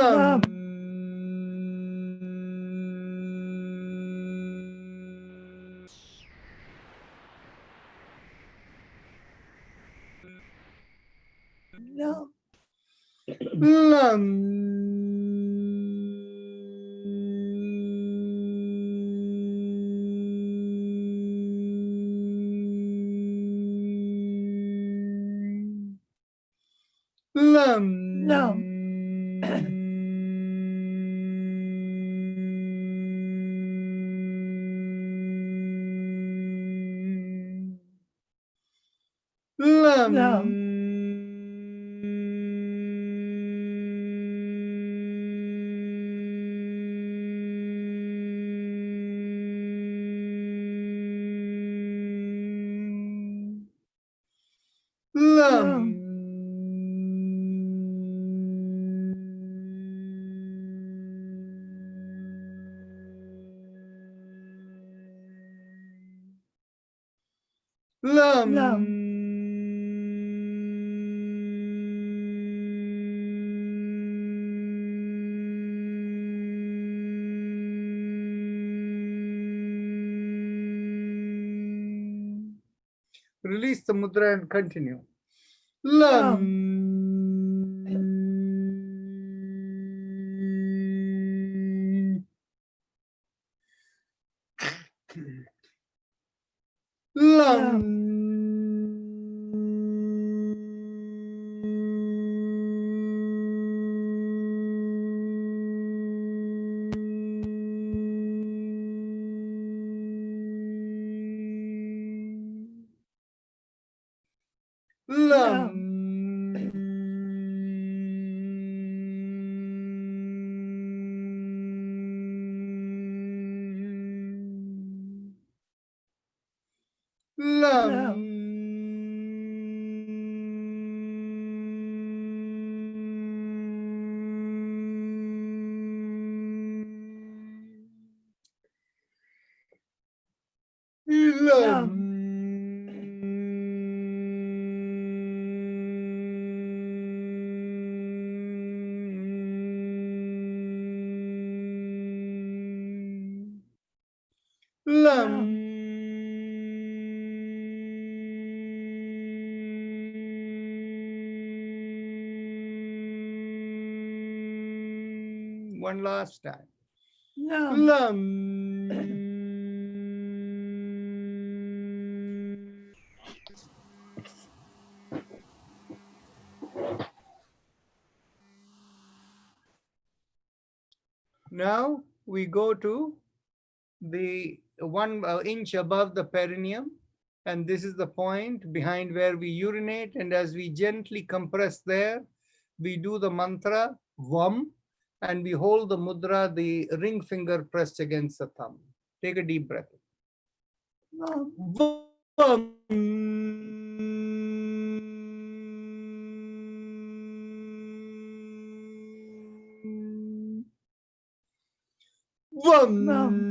Lam. Lam. Lam. Lam. Lam. Lam. Lam. Lam. Lam. Lam. Release the mudra and continue. Lam. Lam. Lam. Lam. Lam. Lam. One last time. Lam. Lam. Now we go to the 1 inch above the perineum, and this is the point behind where we urinate, and as we gently compress there, we do the mantra Vam, and we hold the mudra, the ring finger pressed against the thumb. Take a deep breath. Vam. Vam. Vam.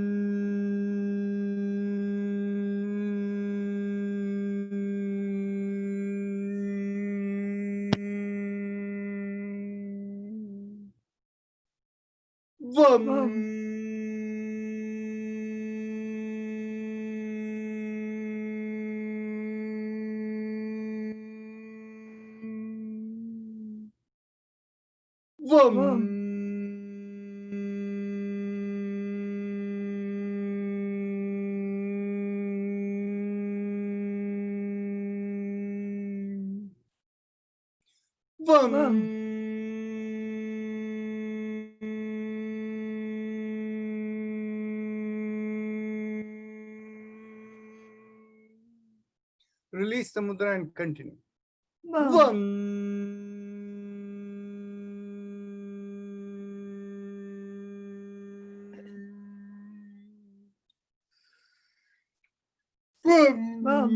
Vam. Vam. Release the mudra and continue. Vam. Vam.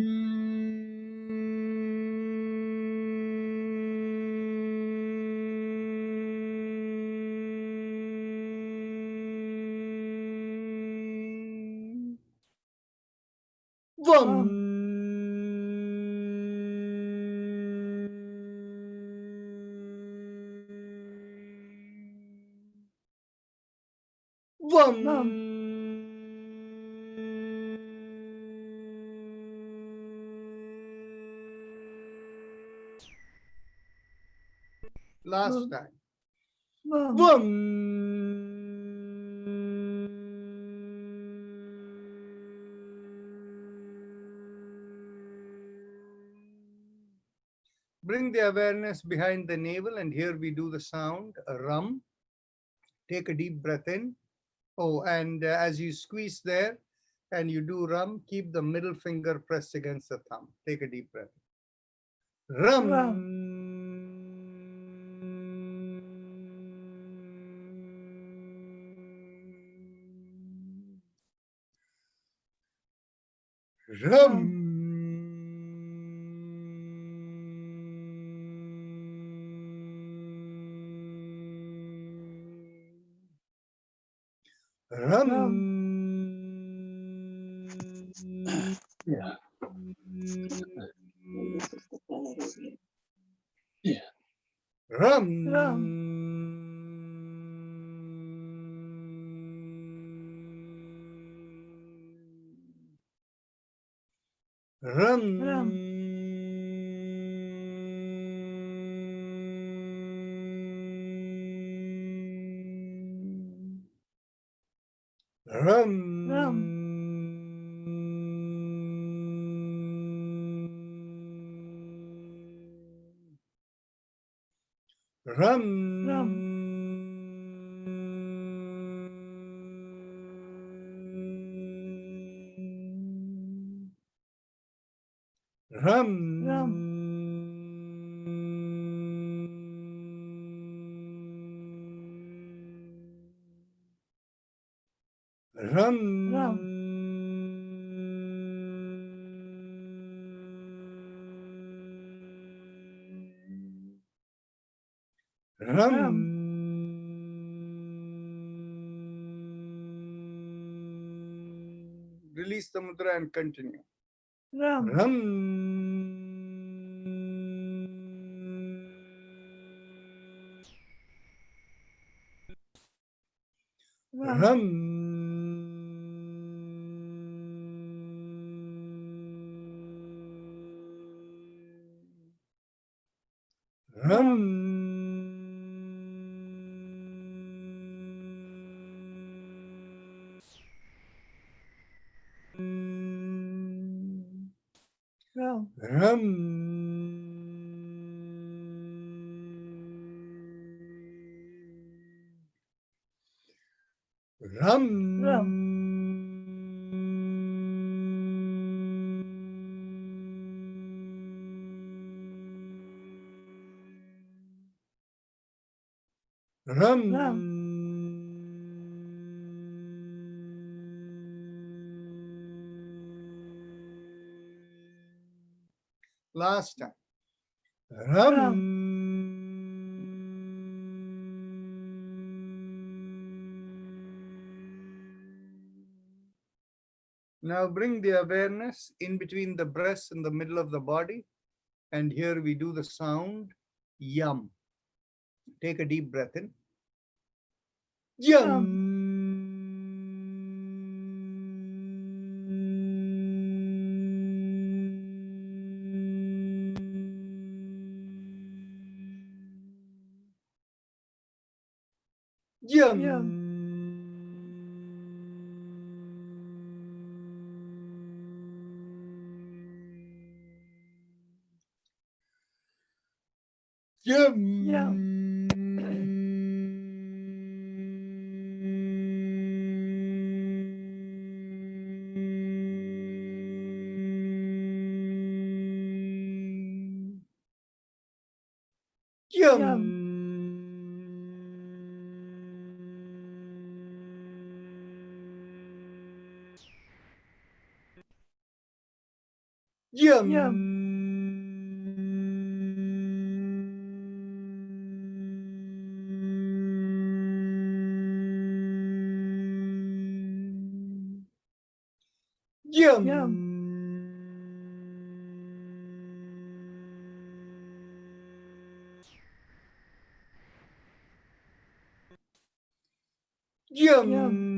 Last Vum. time. Vum. Vum. Bring the awareness behind the navel, and here we do the sound rum. Take a deep breath in. Oh, and as you squeeze there and you do rum, keep the middle finger pressed against the thumb. Take a deep breath. Rum. Rum. Rum. Rum. Yeah. Yeah. Rum. Rum. Rum. Rum. Rum. Rum. Rum. Rum. Rum. Rum. Rum. Rum. Release the mudra and continue. Rum. Rum. Rum. Rum. Rum. Rum. Rum. Rum. Rum. Rum. Rum. Last time. Rum. Now bring the awareness in between the breast and the middle of the body. And here we do the sound yum. Take a deep breath in. Yum. Yum. Yum. Yum. Yum. Yum. Yum. Yum. Yum. Yum. Yum. Yum.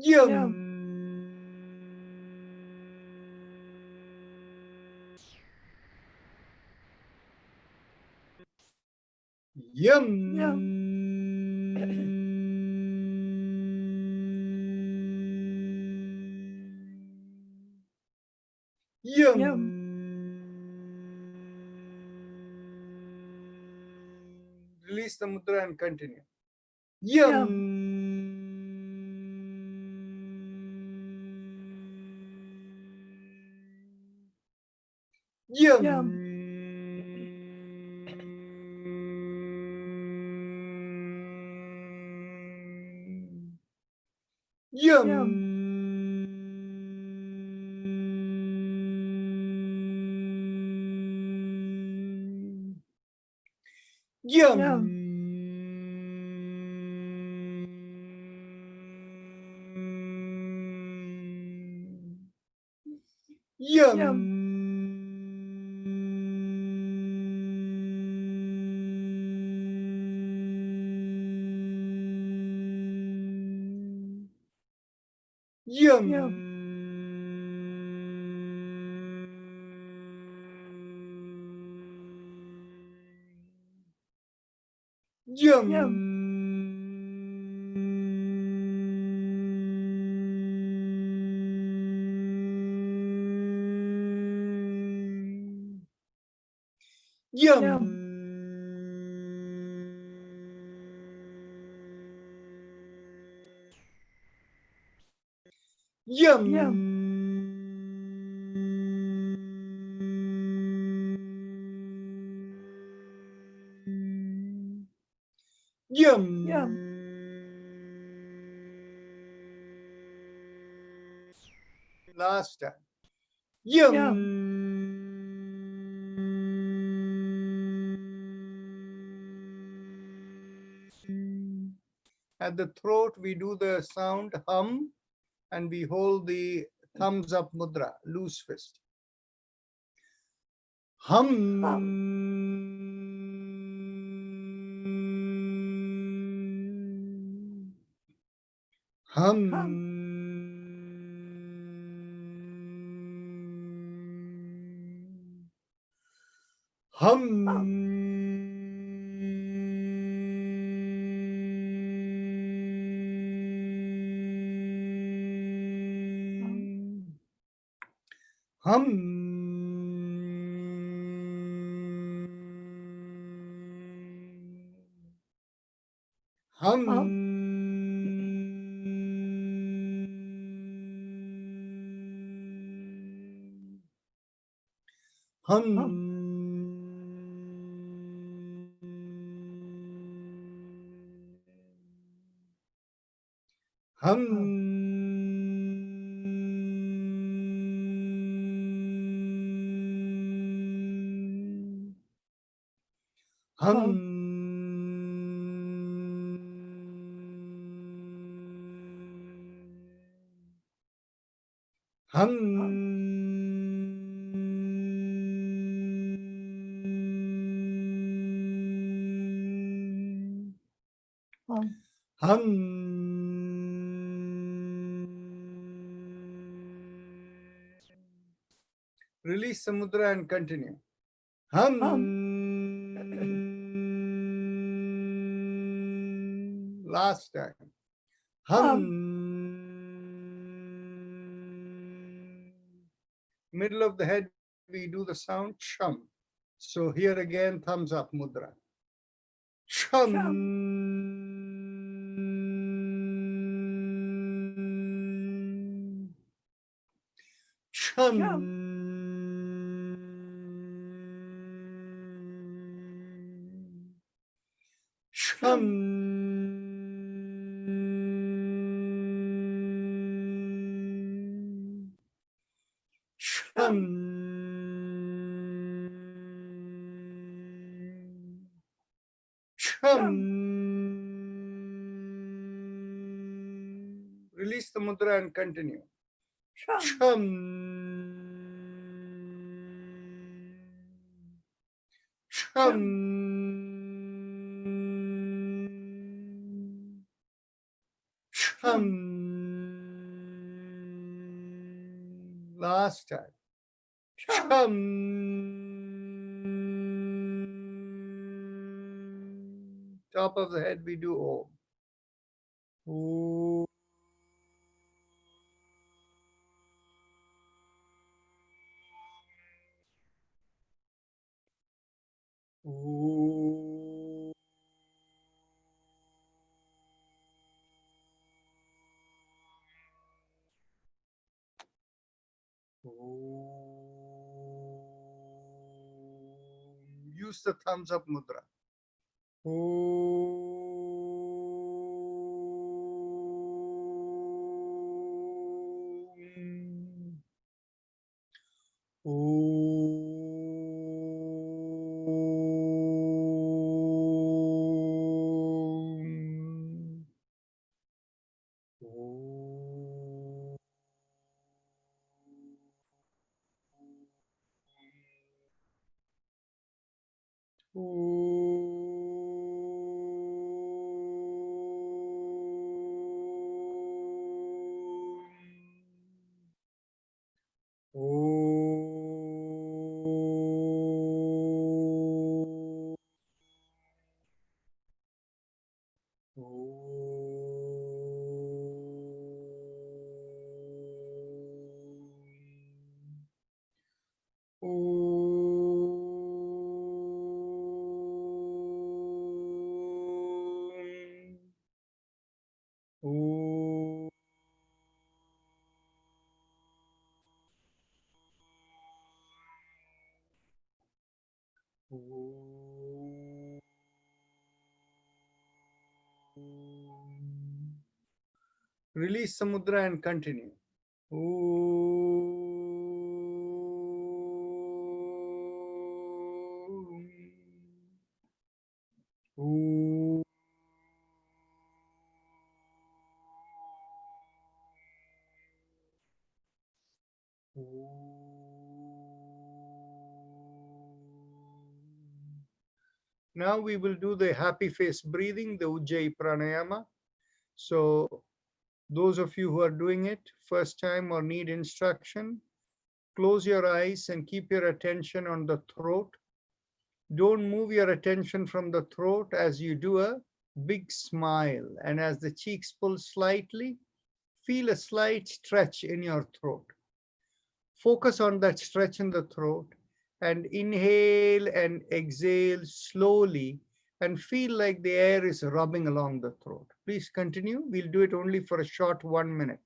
Yum. Yum. Yum. Release the mudra and continue. Yum. Yum. Yum. Yum. Yum. Yum. Yum. Yum. Yum. Yum. Last time. At the throat, we do the sound hum and we hold the thumbs up mudra, loose fist. Hum. Hum. Release the mudra and continue. Last time. Middle of the head, we do the sound chum. So here again, thumbs up mudra. Chum. Chum. Chum. Chum. Chum. Release the mudra and continue. Chum. Chum. Chum. time. Chum. Chum. Top of the head we do Om. Om. Om. Use the thumbs up mudra. Release the mudra and continue. Now we will do the happy face breathing, the Ujjayi Pranayama. So those of you who are doing it first time or need instruction, close your eyes and keep your attention on the throat. Don't move your attention from the throat as you do a big smile. And as the cheeks pull slightly, feel a slight stretch in your throat. Focus on that stretch in the throat and inhale and exhale slowly and feel like the air is rubbing along the throat. Please continue. We'll do it only for a short 1 minute.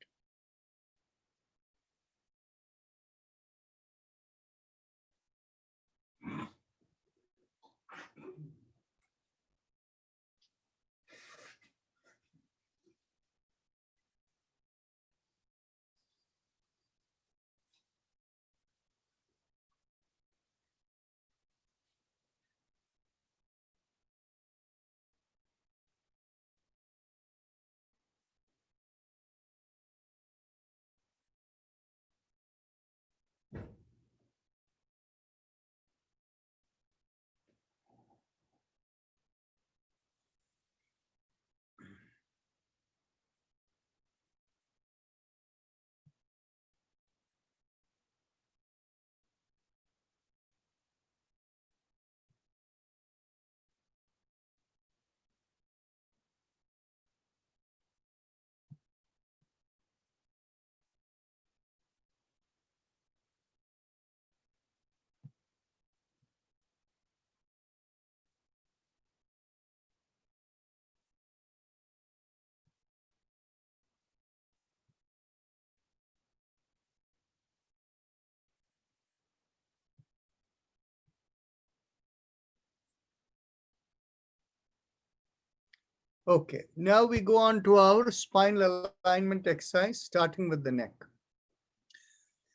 Okay, now we go on to our spinal alignment exercise, starting with the neck.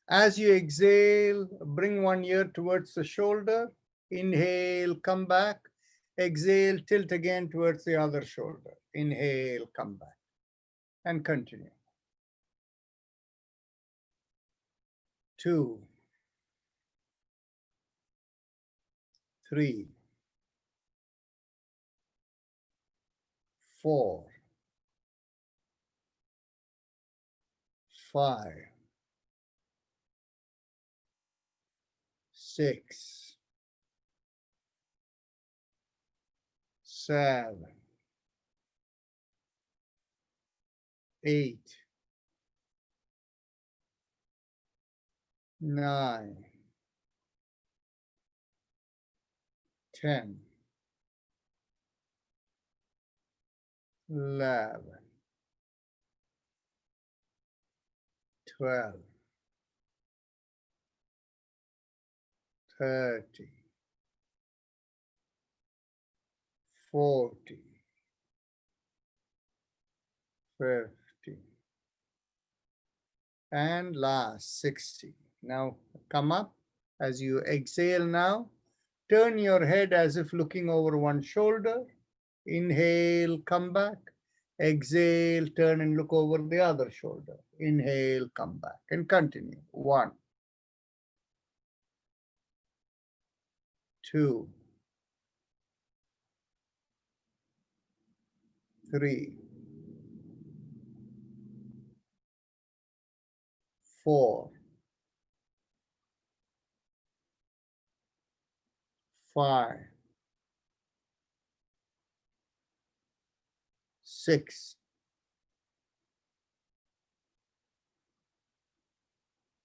As you exhale, bring one ear towards the shoulder. Inhale, come back. Exhale, tilt again towards the other shoulder. Inhale, come back. And continue. 2, 3, 4, 5, 6, 7, 8, 9, 10, 11, 12, 30, 40, 50, and last 60. Now come up. As you exhale now, turn your head as if looking over one shoulder. Inhale, come back. Exhale, turn and look over the other shoulder. Inhale, come back, and continue. 1, 2, 3, 4, 5, 6,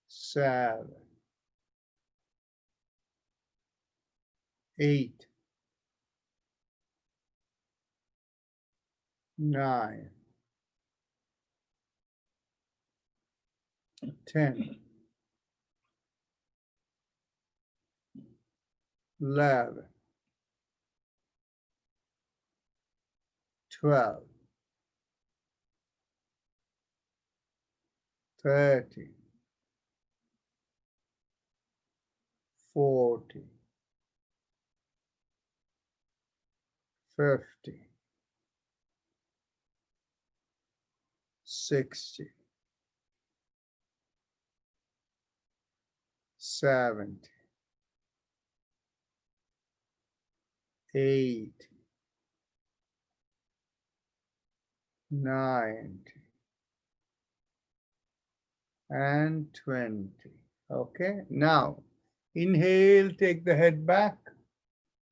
7, 8, 9, 10, 11, 12, 13, 14, 15, 16, 17, 18, 19, and 20. Okay, now inhale, take the head back.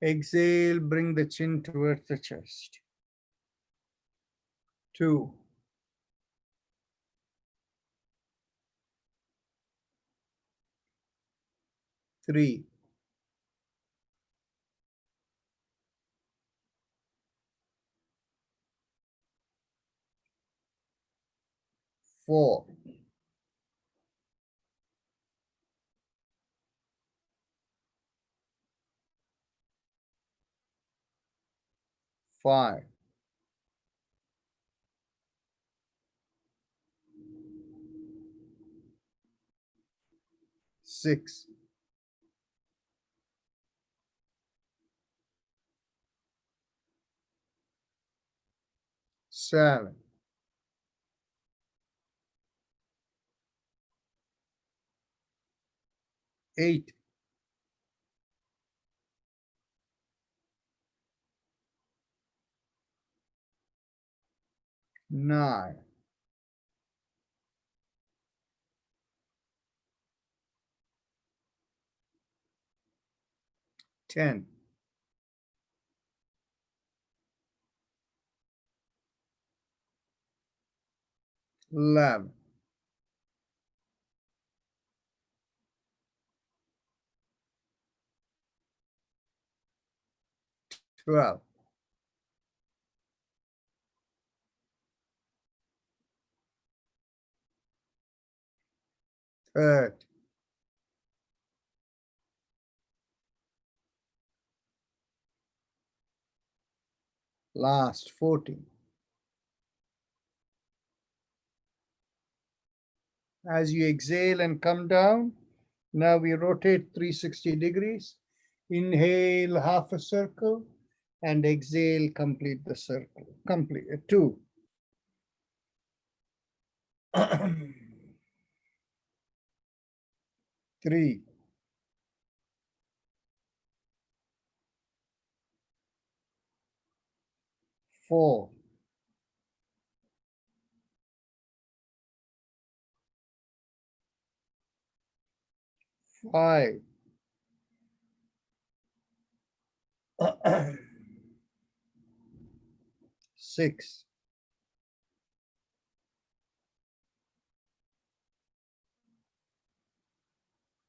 Exhale, bring the chin towards the chest. 2, 3, 4, 5, 6, 7, 8, 9, 10, 11, 12, 13, last 14. As you exhale and come down, now we rotate 360 degrees. Inhale half a circle and exhale, complete the circle. Complete 2. 3, 4, 5, 6,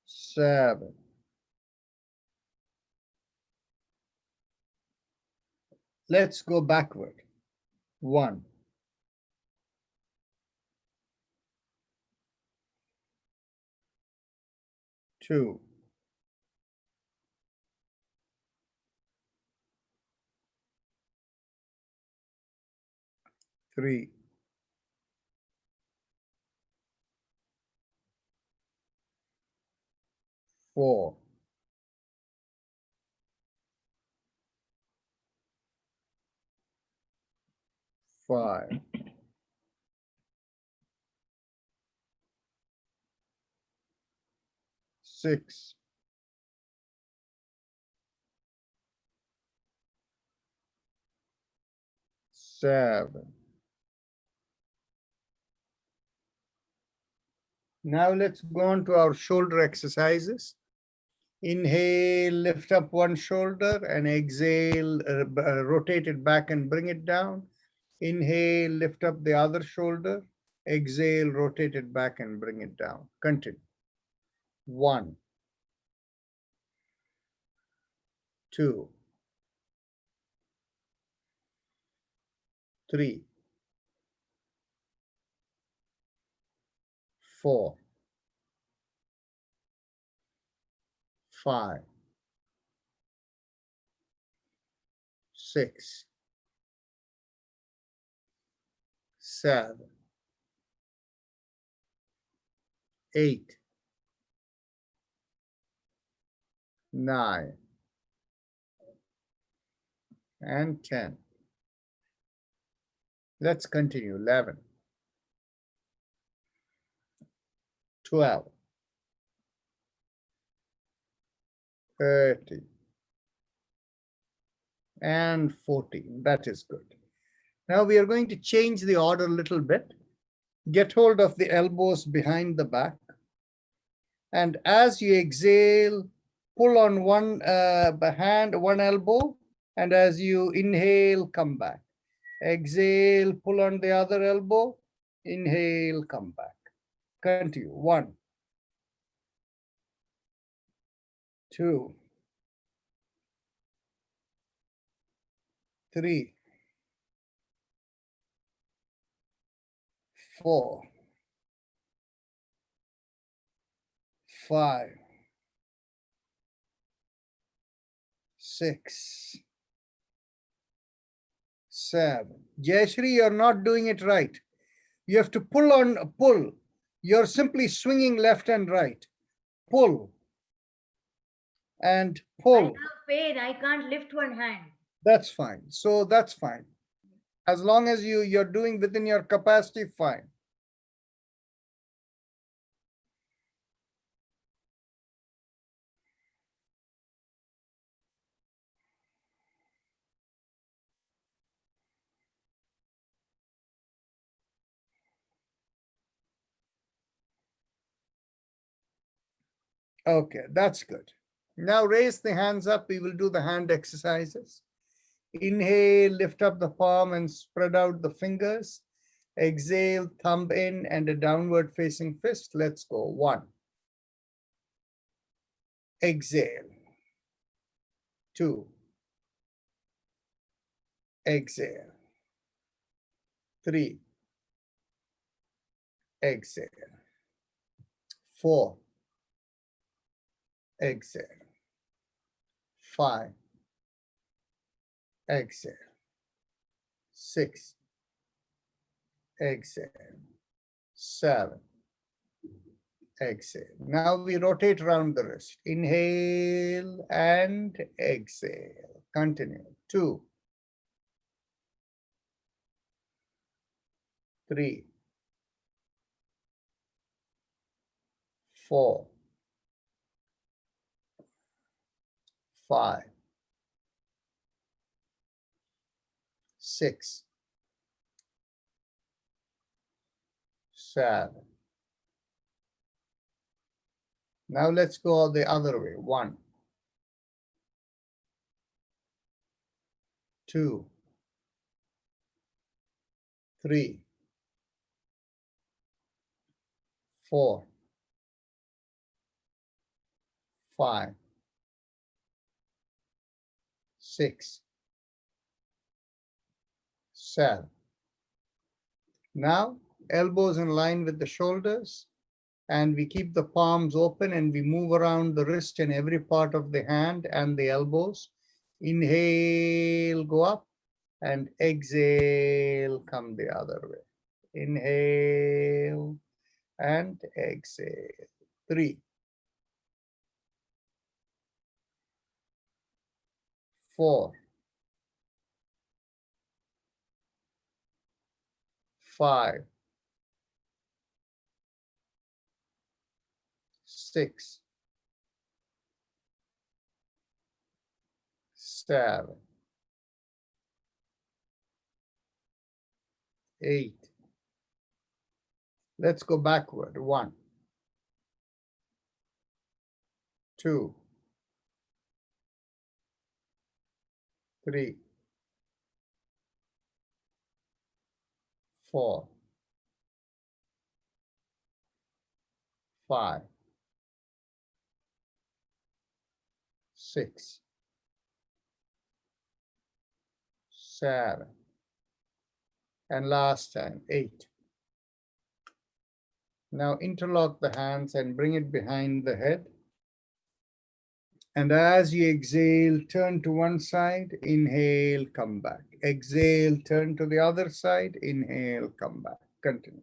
7, 'Let's go backward. 1, 2, 3, 4, 5, 6, 7. Now let's go on to our shoulder exercises. Inhale, lift up one shoulder, and exhale, rotate it back and bring it down. Inhale, lift up the other shoulder. Exhale, rotate it back and bring it down. Continue. 1, 2, 3, 4, 5, 6, 7, 8, 9, and 10. Let's continue. 11, 12, 30, and 14. That is good. Now we are going to change the order a little bit. Get hold of the elbows behind the back. And as you exhale, pull on one hand, one elbow. And as you inhale, come back. Exhale, pull on the other elbow. Inhale, come back. Continue. 1, 2, 3, 4, 5, 6, 7. Jayashri, you're not doing it right. You have to pull. You're simply swinging left and right. Pull and I pull. have pain. I can't lift one hand. That's fine. So that's fine. As long as you're doing within your capacity, fine. Okay, that's good. Now raise the hands up. We will do the hand exercises. Inhale, lift up the palm and spread out the fingers. Exhale, thumb in and a downward facing fist. Let's go. 1. Exhale. 2. Exhale. 3. Exhale. 4. Exhale. 5. Exhale. 6. Exhale. 7. Exhale. Now we rotate around the wrist. Inhale and exhale. Continue. 2, 3, 4, 5, 6, 7. Now let's go the other way. 1, 2, 3, 4, 5, 6, 7. Now, elbows in line with the shoulders, and we keep the palms open and we move around the wrist and every part of the hand and the elbows. Inhale, go up, and exhale, come the other way. Inhale and exhale. 3, 4, 5, 6, 7, 8. Let's go backward. 1, 2, 3, 4, 5, 6, 7, and last time 8. Now interlock the hands and bring it behind the head. And as you exhale, turn to one side, inhale, come back. Exhale, turn to the other side, inhale, come back. Continue.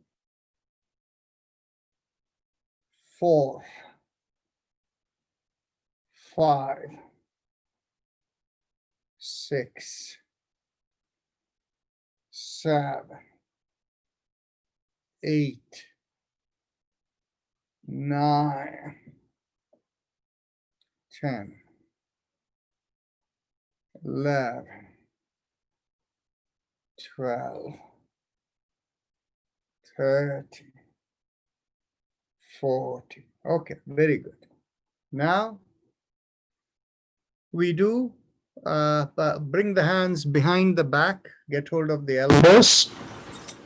4, 5, 6, 7, 8, 9, 10, 11, 12, 13, 14. Okay, very good. Now we do bring the hands behind the back, get hold of the elbows,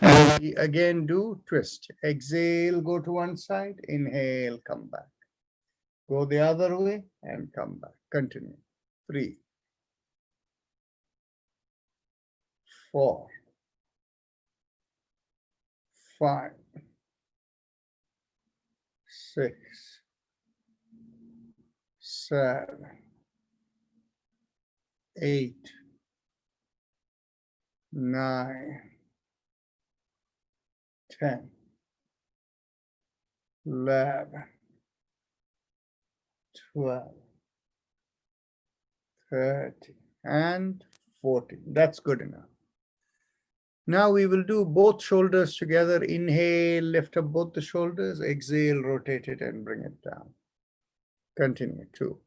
and we again do twist. Exhale, go to one side, inhale, come back. Go the other way and come back. Continue. 3, 4, 5, 6, 7, 8, 9, 10, 11, 12, 13, and 14. That's good enough. Now we will do both shoulders together. Inhale, lift up both the shoulders. Exhale, rotate it and bring it down. Continue. 2,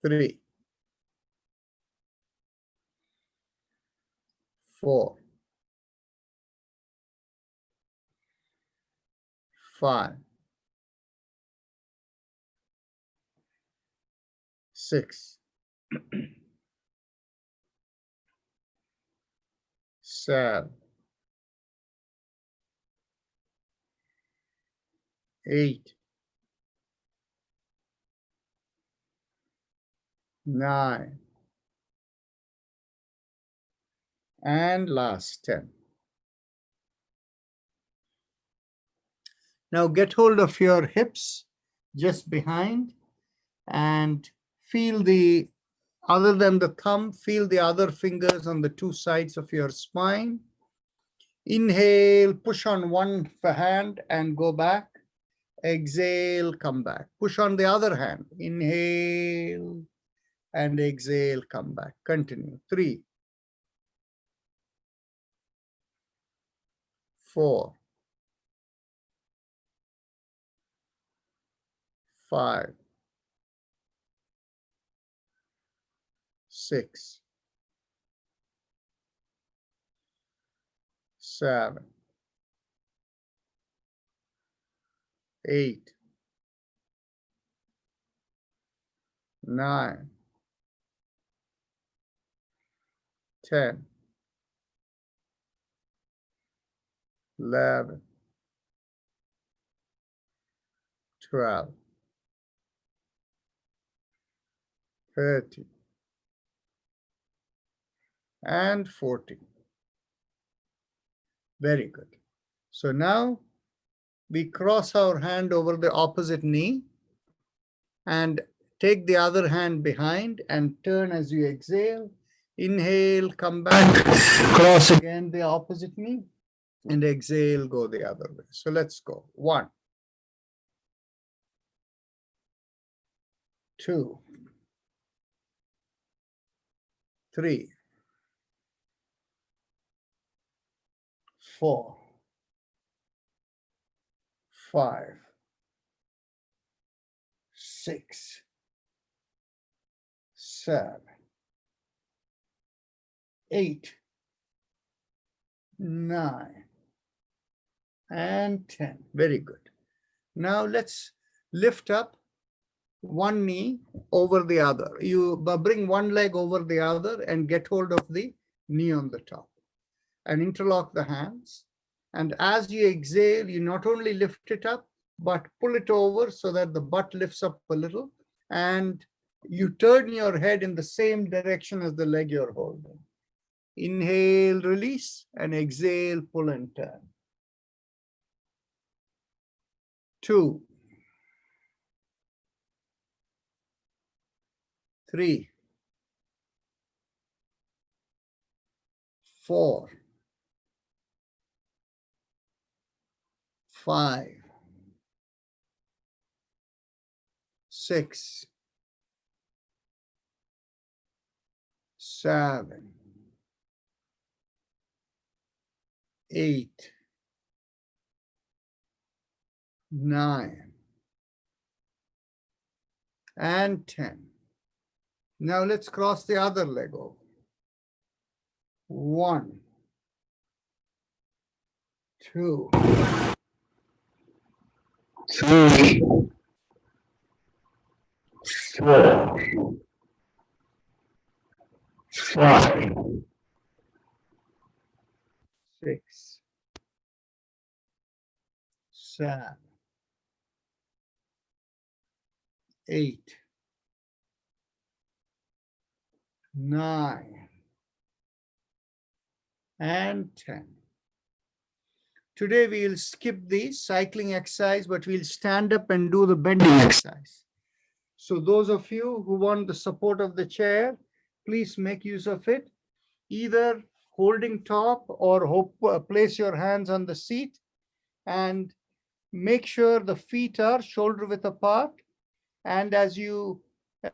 3, 4, 5, 6, 7, 8, 9, and last 10. Now get hold of your hips just behind and feel the, other than the thumb, feel the other fingers on the two sides of your spine. Inhale, push on one hand and go back. Exhale, come back. Push on the other hand. Inhale and exhale, come back. Continue. 3, 4, 5, 6, 7, 8, 9, 10, 11, 12, 13, and 14. Very good. So now we cross our hand over the opposite knee and take the other hand behind and turn as you exhale. Inhale, come back, cross again the opposite knee, and exhale, go the other way. So let's go. 1, 2, 3, 4, 5, 6, 7, 8, 9, and 10. Very good. Now let's lift up one knee over the other. You bring one leg over the other and get hold of the knee on the top and interlock the hands. And as you exhale, you not only lift it up, but pull it over so that the butt lifts up a little, and you turn your head in the same direction as the leg you're holding. Inhale, release, and exhale, pull and turn. 2, 3, 4, 5, 6, 7, 8, 9, and 10. Now let's cross the other leg over. 1, 2, 3, 4, 5, 6, 7, 8, 9, and 10. Today we'll skip the cycling exercise, but we'll stand up and do the bending exercise. So those of you who want the support of the chair, please make use of it. Either holding top or place your hands on the seat and make sure the feet are shoulder width apart. And as you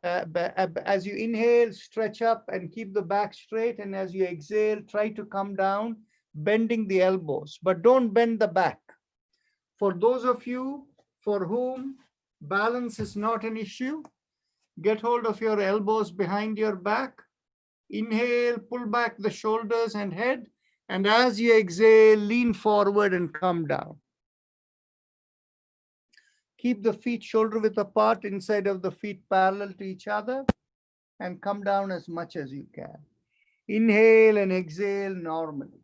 inhale, stretch up and keep the back straight. And as you exhale, try to come down, bending the elbows, but don't bend the back. For those of you for whom balance is not an issue, get hold of your elbows behind your back. Inhale, pull back the shoulders and head. And as you exhale, lean forward and come down. Keep the feet shoulder width apart, inside of the feet parallel to each other, and come down as much as you can. Inhale and exhale normally.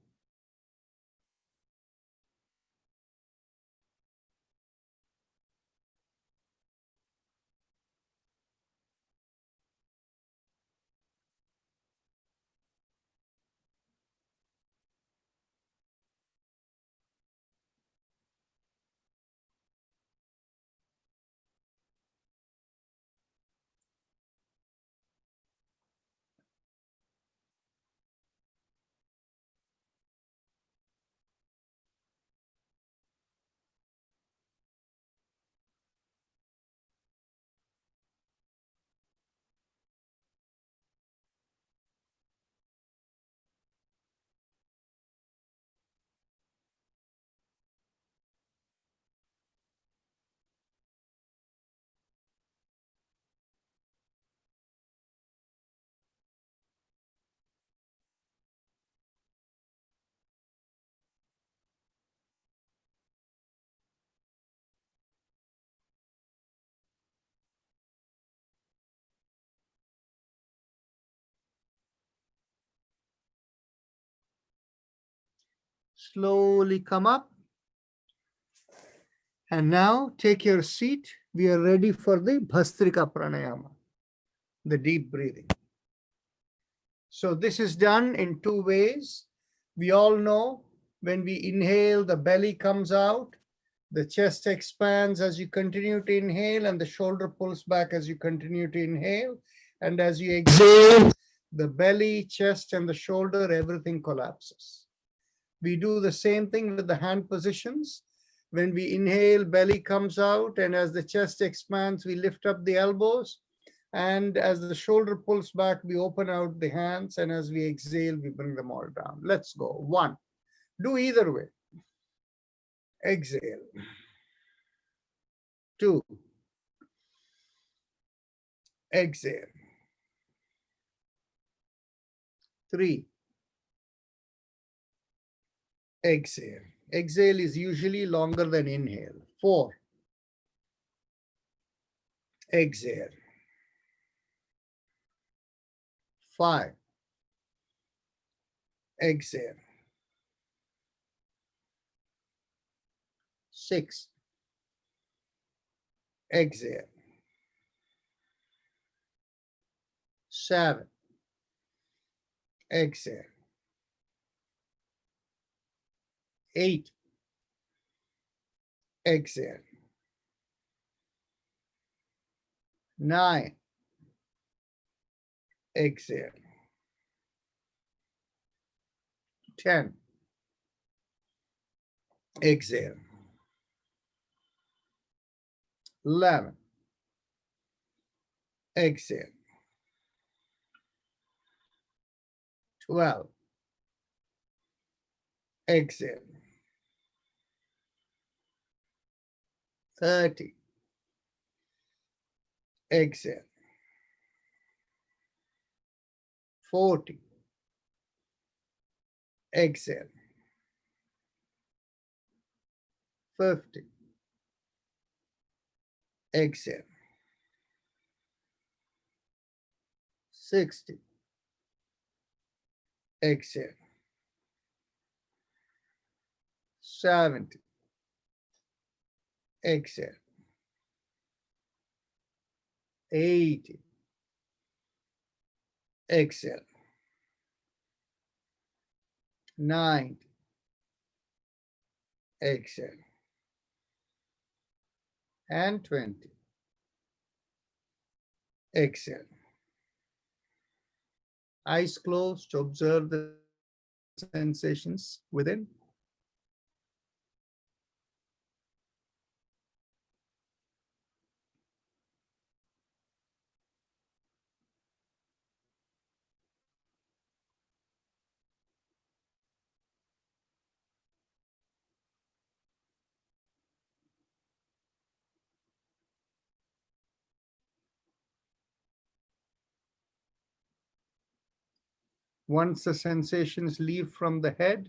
Slowly come up. And now take your seat. We are ready for the Bhastrika Pranayama, the deep breathing. So this is done in two ways. We all know when we inhale, the belly comes out, the chest expands as you continue to inhale, and the shoulder pulls back as you continue to inhale. And as you exhale, the belly, chest, and the shoulder, everything collapses. We do the same thing with the hand positions. When we inhale, belly comes out, and as the chest expands, we lift up the elbows. And as the shoulder pulls back, we open out the hands, and as we exhale, we bring them all down. Let's go. One. Do either way. Exhale. Two. Exhale. Three. Exhale. Exhale is usually longer than inhale. Four. Exhale. Five. Exhale. Six. Exhale. Seven. Exhale. Eight. Exhale. Nine. Exhale. 10. Exhale. 11. Exhale. 12. Exhale. 30. Exhale. 40. Exhale. 50. Exhale. 60. Exhale. 70. Exhale. 80. Exhale. 90. Exhale. And 20. Exhale. Eyes closed to observe the sensations within. Once the sensations leave from the head,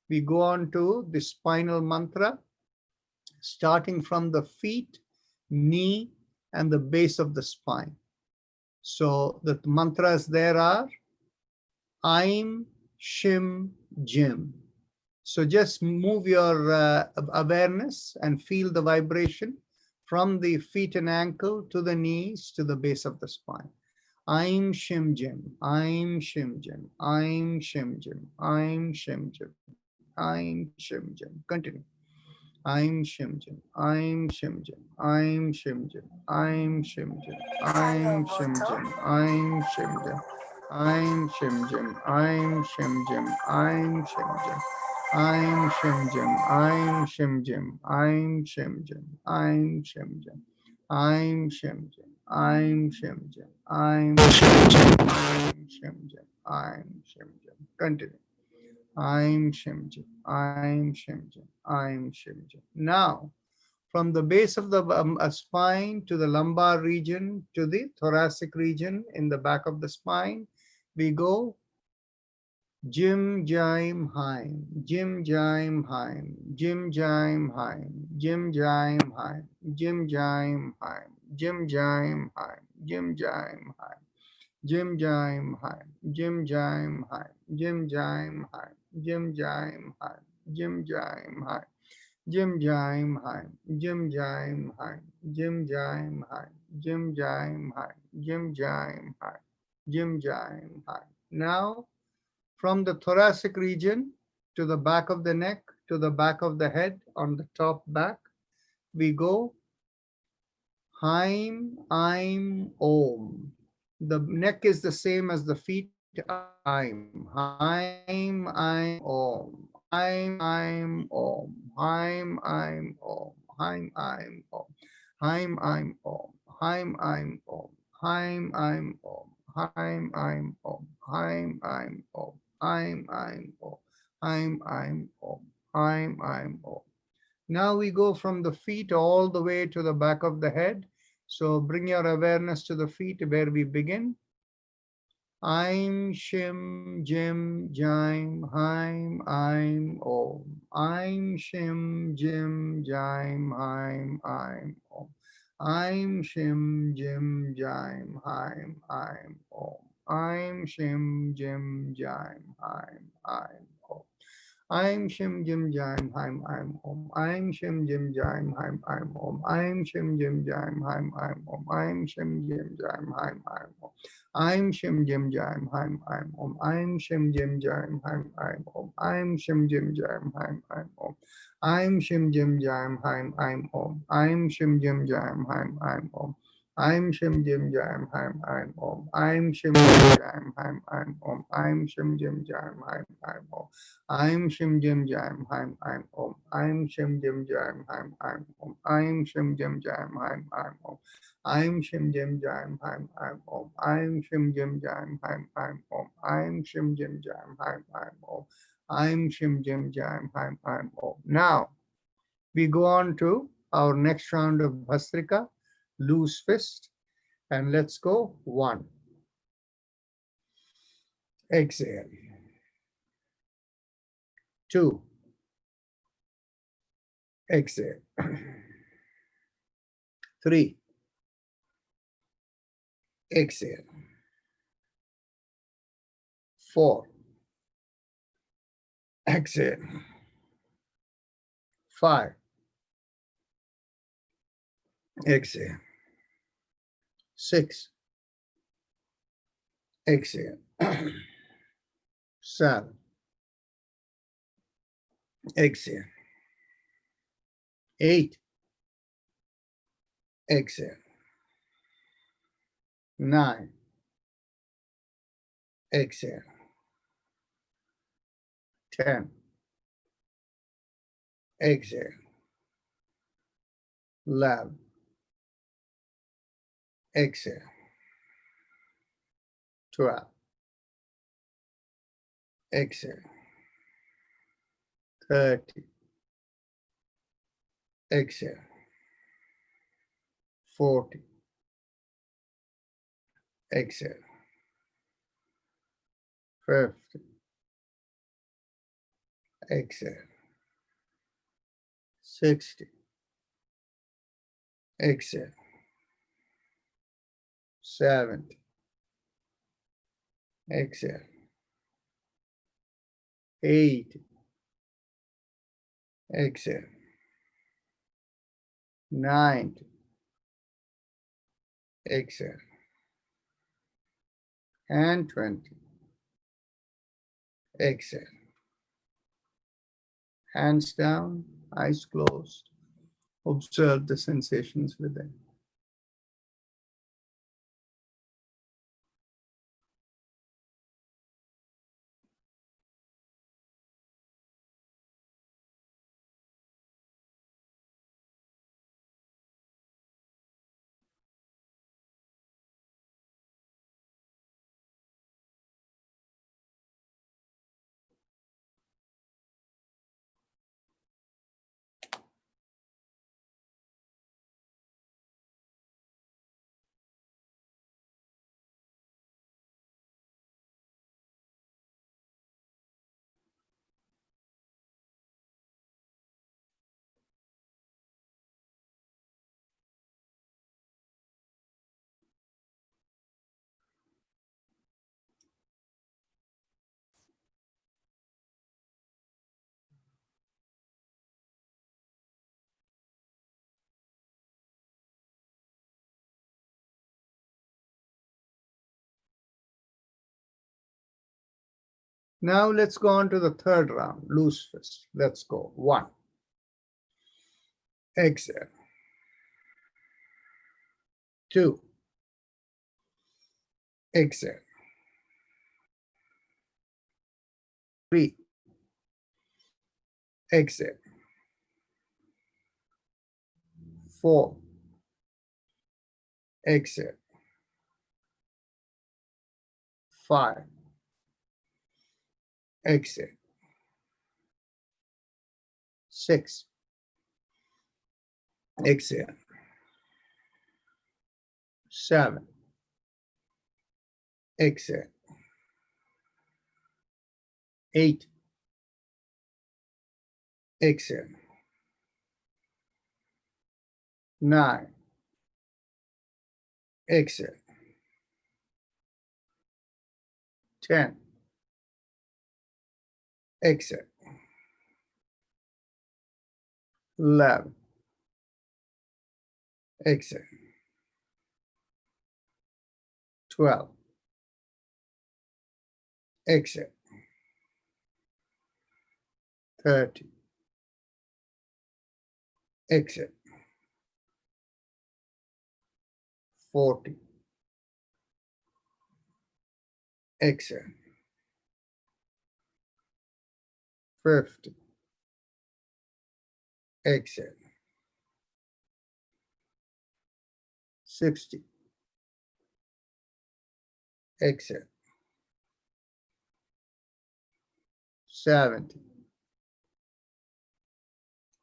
we go on to the spinal mantra, starting from the feet, knee, and the base of the spine. So the mantras there are Aim, Shim, Jim. So just move your awareness and feel the vibration from the feet and ankle to the knees to the base of the spine. Aim Shim Jim, Aim Shim Jim, Aim Shim Jim, Aim Shim Jim, Aim Shim Jim. Continue. Aim Shim Jim, Aim Shim Jim, Aim Shim Jim, Aim Shim Jim, Aim Shim Jim, Aim Shim Jim, Aim Shim Jim, Aim Shim Jim, Aim Shim Jim. I'm Shim Jim, I'm Shim Jim, I'm Shim Jim, I'm Shim Jim, I'm Shim Jim, I'm Shim Jim, I'm Shim Jim, I'm Shim Jim, I'm Shim Jim. Continue. I'm Shim Jim, I'm Shim Jim, I'm Shim Jim. Now, from the base of the spine to the lumbar region to the thoracic region in the back of the spine, we go Jim Jaim Haim, Jim Jaim Haim, Jim Jaim Haim, Jim Jaim Haim, Jim Jaim Haim, Jim Jaim Haim, Jim Jaim Haim, Jim Jaim Haim, Jim Jaim Haim, Jim Jaim Haim, Jim Jaim Haim, Jim Jime Hi. Jim Jime Hi. Jim Jime Hi. Jim Jime Hi. Jim Jime Hi. Jim Jime Hi. Jim Jime Hi. Now, from the thoracic region to the back of the neck, to the back of the head, on the top back, we go Haim, Aim, Om. The neck is the same as the feet. Aim, Haim, Aim, Om. Haim, Aim, Om. Haim, Aim, Om. Haim, Aim, Om. Haim, Aim, Om. Haim, Aim, Om. Haim, Aim, Om. Haim, Aim, Om. Haim, Aim, Om. Haim, Aim, Om. Haim, Aim, Om. Haim, Aim, Om. Now we go from the feet all the way to the back of the head. So bring your awareness to the feet where we begin. Aim, Shim, Jim, Jaim, Haim, Aim, Om. Aim, Shim, Jim, Jaim, Haim, Aim, Om. Aim, Shim, Jim, Jaim, Haim, Aim, Om. Aim, Shim, Jim, Jaim, Haim, Aim, Om. I'm Shim Jim Jaim Haim I'm Om. I'm Shim Jim Jaim Haim I'm Om. I'm Shim Jim Jaim Haim I'm Om. I'm Shim Jim Jaim Haim I'm Om. I'm Shim Jim Jaim Haim I'm Om. I'm Shim Jim Jaim Haim I'm Om. I'm Shim Jim Jaim Haim I'm Om. I'm Shim Jim Jaim Haim I'm Om. I'm Shim Jim Jaim Haim I'm Om. I'm Shim Jim Jaim Haim I'm Om. I'm Shim Jim Jaim Haim I'm Om. I'm Shim Jim Jaim Haim I'm Om. I'm Shim Jim Jam Haim I'm Om. I'm Shim Jim Jam Haim I'm Om. I'm Shim Jim Jam Haim I'm Om. I'm Shim Jim Jam Haim I'm Om. I'm Shim Jim Jam Haim I'm Om. I'm Shim Jim Jam Haim I'm Om. I'm Shim Jim Jam Haim I'm Om. Now we go on to our next round of Bhastrika, loose fist, and let's go 1. Exhale. 2. Exhale. 3. Exhale. 4. Exhale. 5. Exhale. 6. Exhale. 7. Exhale. 8. Exhale. 9. Exhale. 10. Exhale. 11. Exhale. 12. Exhale. 30. Exhale. 40. Exhale. 50. Exhale. 60. Exhale. 70. Exhale. 80. Exhale. 90. Exhale. And 20. Exhale. Hands down, eyes closed. Observe the sensations within. Now let's go on to the third round, loose fist. Let's go. 1. Exhale. 2. Exhale. 3. Exhale. 4. Exhale. 5. Exhale. 6. Exhale. 7. Exhale. 8. Exhale. 9. Exhale. 10. Exhale. 11. Exhale. 12. Exhale. 30. Exhale. 40. Exhale. 50. Exhale. 60. Exhale. 70.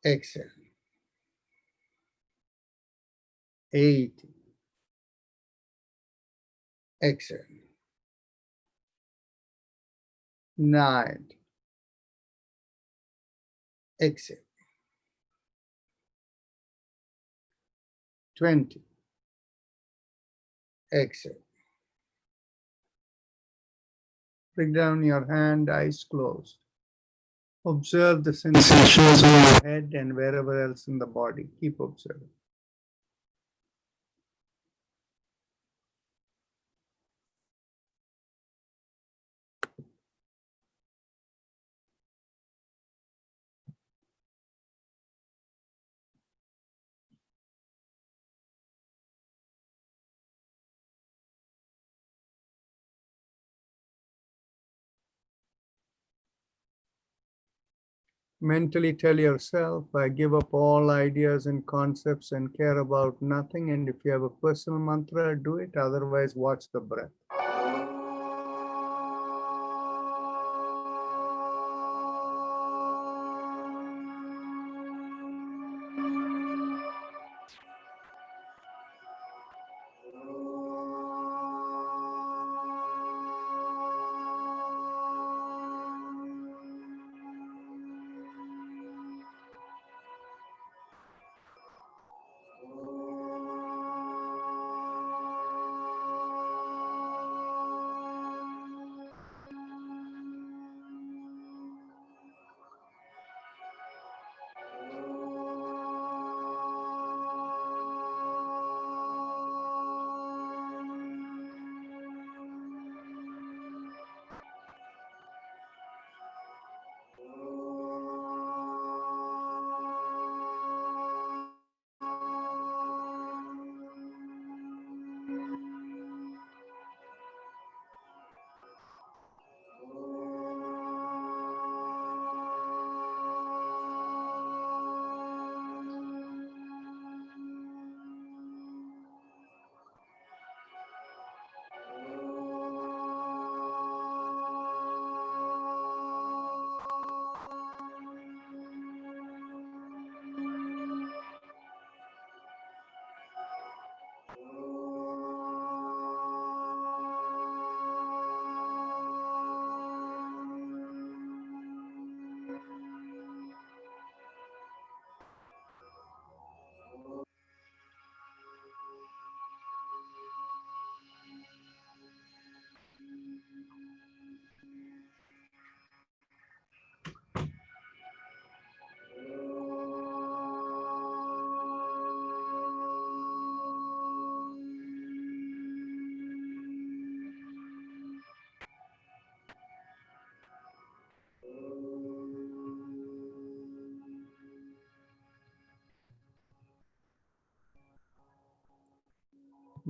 Exhale. 80. Exhale. 90. Exhale. 20. Exhale. Bring down your hand, eyes closed. Observe the sensations in your head and wherever else in the body. Keep observing. Mentally tell yourself, I give up all ideas and concepts and care about nothing. And if you have a personal mantra, do it. Otherwise, watch the breath.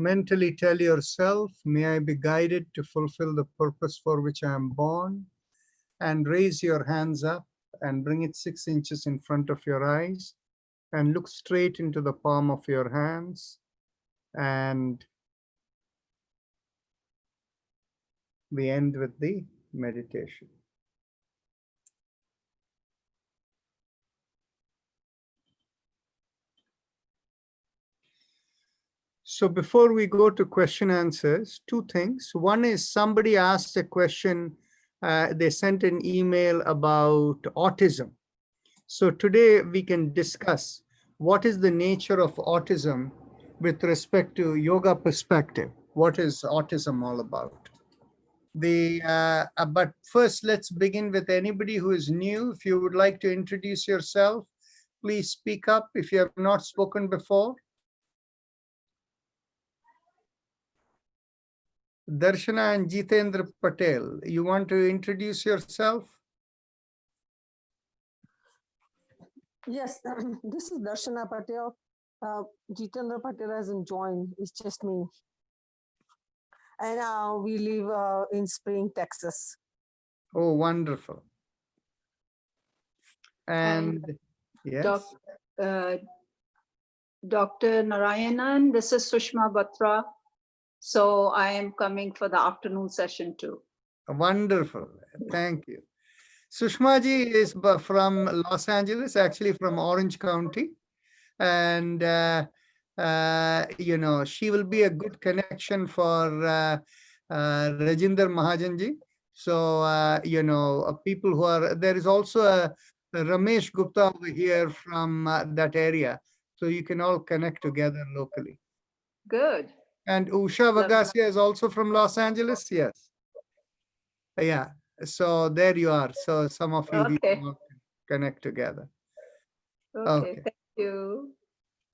Mentally tell yourself, may I be guided to fulfill the purpose for which I am born. And raise your hands up and bring it 6 inches in front of your eyes and look straight into the palm of your hands. And we end with the meditation. So before we go to question answers, 2 things. One is somebody asked a question, they sent an email about autism. So today we can discuss what is the nature of autism with respect to yoga perspective. What is autism all about? But first, let's begin with anybody who is new. If you would like to introduce yourself, please speak up if you have not spoken before. Darshana and Jitendra Patel, you want to introduce yourself? Yes, this is Darshana Patel. Jitendra Patel hasn't joined. It's just me. And we live in Spring, Texas. Oh, wonderful. And yes. Dr. Narayanan, this is Sushma Batra. So I am coming for the afternoon session too. Wonderful. Thank you. Sushma ji is from Los Angeles, actually from Orange County. And, you know, she will be a good connection for Rajinder Mahajan ji. So, you know, people who are, there is also a Ramesh Gupta over here from that area. So you can all connect together locally. Good. And Usha Vagasia is also from Los Angeles. Yes. Yeah. So there you are. So some of you, we Okay. can all connect together. Okay. Thank you.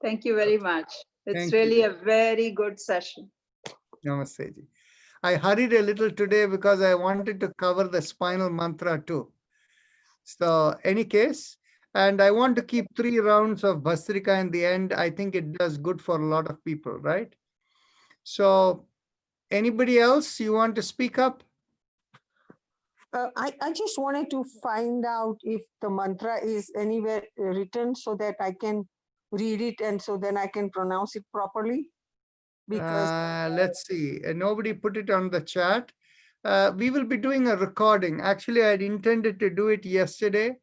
Thank you very much. It's Thank really you. a very good session. Namaste ji. I hurried a little today because I wanted to cover the spinal mantra too. So any case, and I want to keep 3 rounds of Bhastrika in the end. I think it does good for a lot of people, right? So anybody else you want to speak up? I just wanted to find out if the mantra is anywhere written so that I can read it and so then I can pronounce it properly. Because Let's see. Nobody put it on the chat. We will be doing a recording. Actually, I had intended to do it yesterday,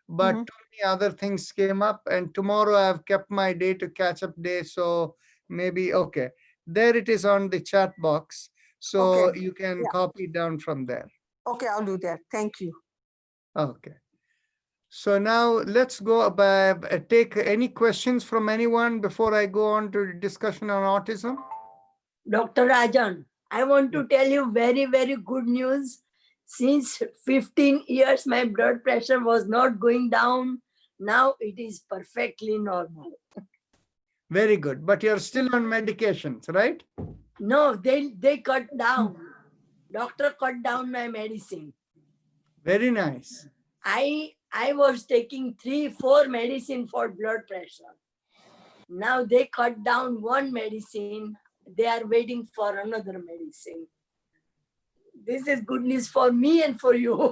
but too many other things came up. And tomorrow I've kept my day to catch up day. So maybe, okay. There it is on the chat box. So Okay. you can Yeah. copy it down from there. Okay, I'll do that. Thank you. Okay. So now let's go take any questions from anyone before I go on to discussion on autism. Dr. Rajan, I want to tell you very, very good news. Since 15 years, my blood pressure was not going down. Now it is perfectly normal. Very good. But you're still on medications, right? No, they cut down. Doctor cut down my medicine. Very nice. I was taking 3-4 medicine for blood pressure. Now they cut down one medicine. They are waiting for another medicine. This is good news for me and for you.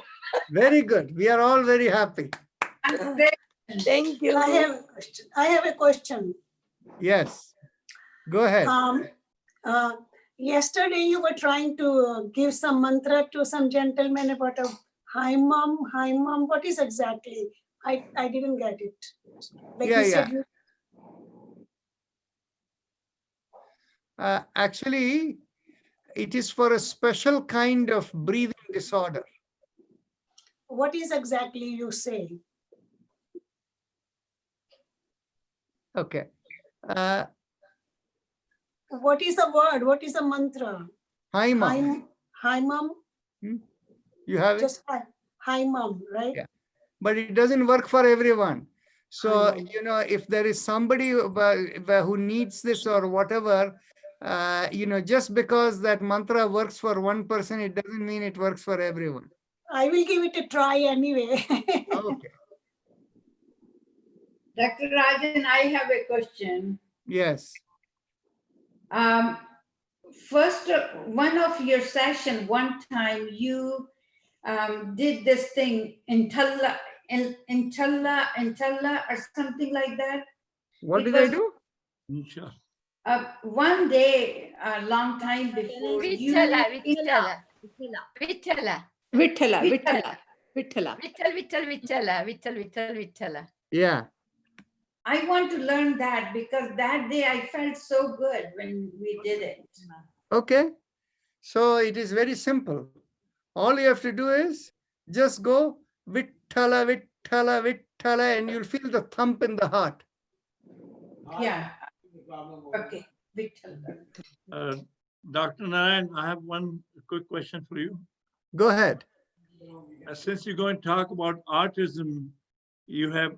Very good. We are all very happy. Thank you. I have a question. Yes. Go ahead. Yesterday you were trying to give some mantra to some gentleman about a hi mom. What is exactly? I didn't get it. Like Yeah, you said, actually, it is for a special kind of breathing disorder. what is exactly you say? Okay. What is the word? What is the mantra? Hi, mom. Hi mom. You have it? Just hi mom, right? Yeah. But it doesn't work for everyone. So, you know, if there is somebody who needs this or whatever, you know, just because that mantra works for one person, it doesn't mean it works for everyone. I will give it a try anyway. Okay. Dr. Rajan, I have a question. Yes. first one of your session, one time you did this thing, intalla, or something like that. What It did I was- do? One day, a long time before you. Vitala, Vitala, Vitala, Vittala, Vittala. Vittala, Vittala. Vitala. Yeah. I want to learn that because that day I felt so good when we did it. Okay. So it is very simple. All you have to do is just go Vittala, Vittala, Vittala, and you'll feel the thump in the heart. Yeah. Okay. Vittala. Dr. Narayan, I have one quick question for you. Go ahead. Since you're going to talk about autism, you have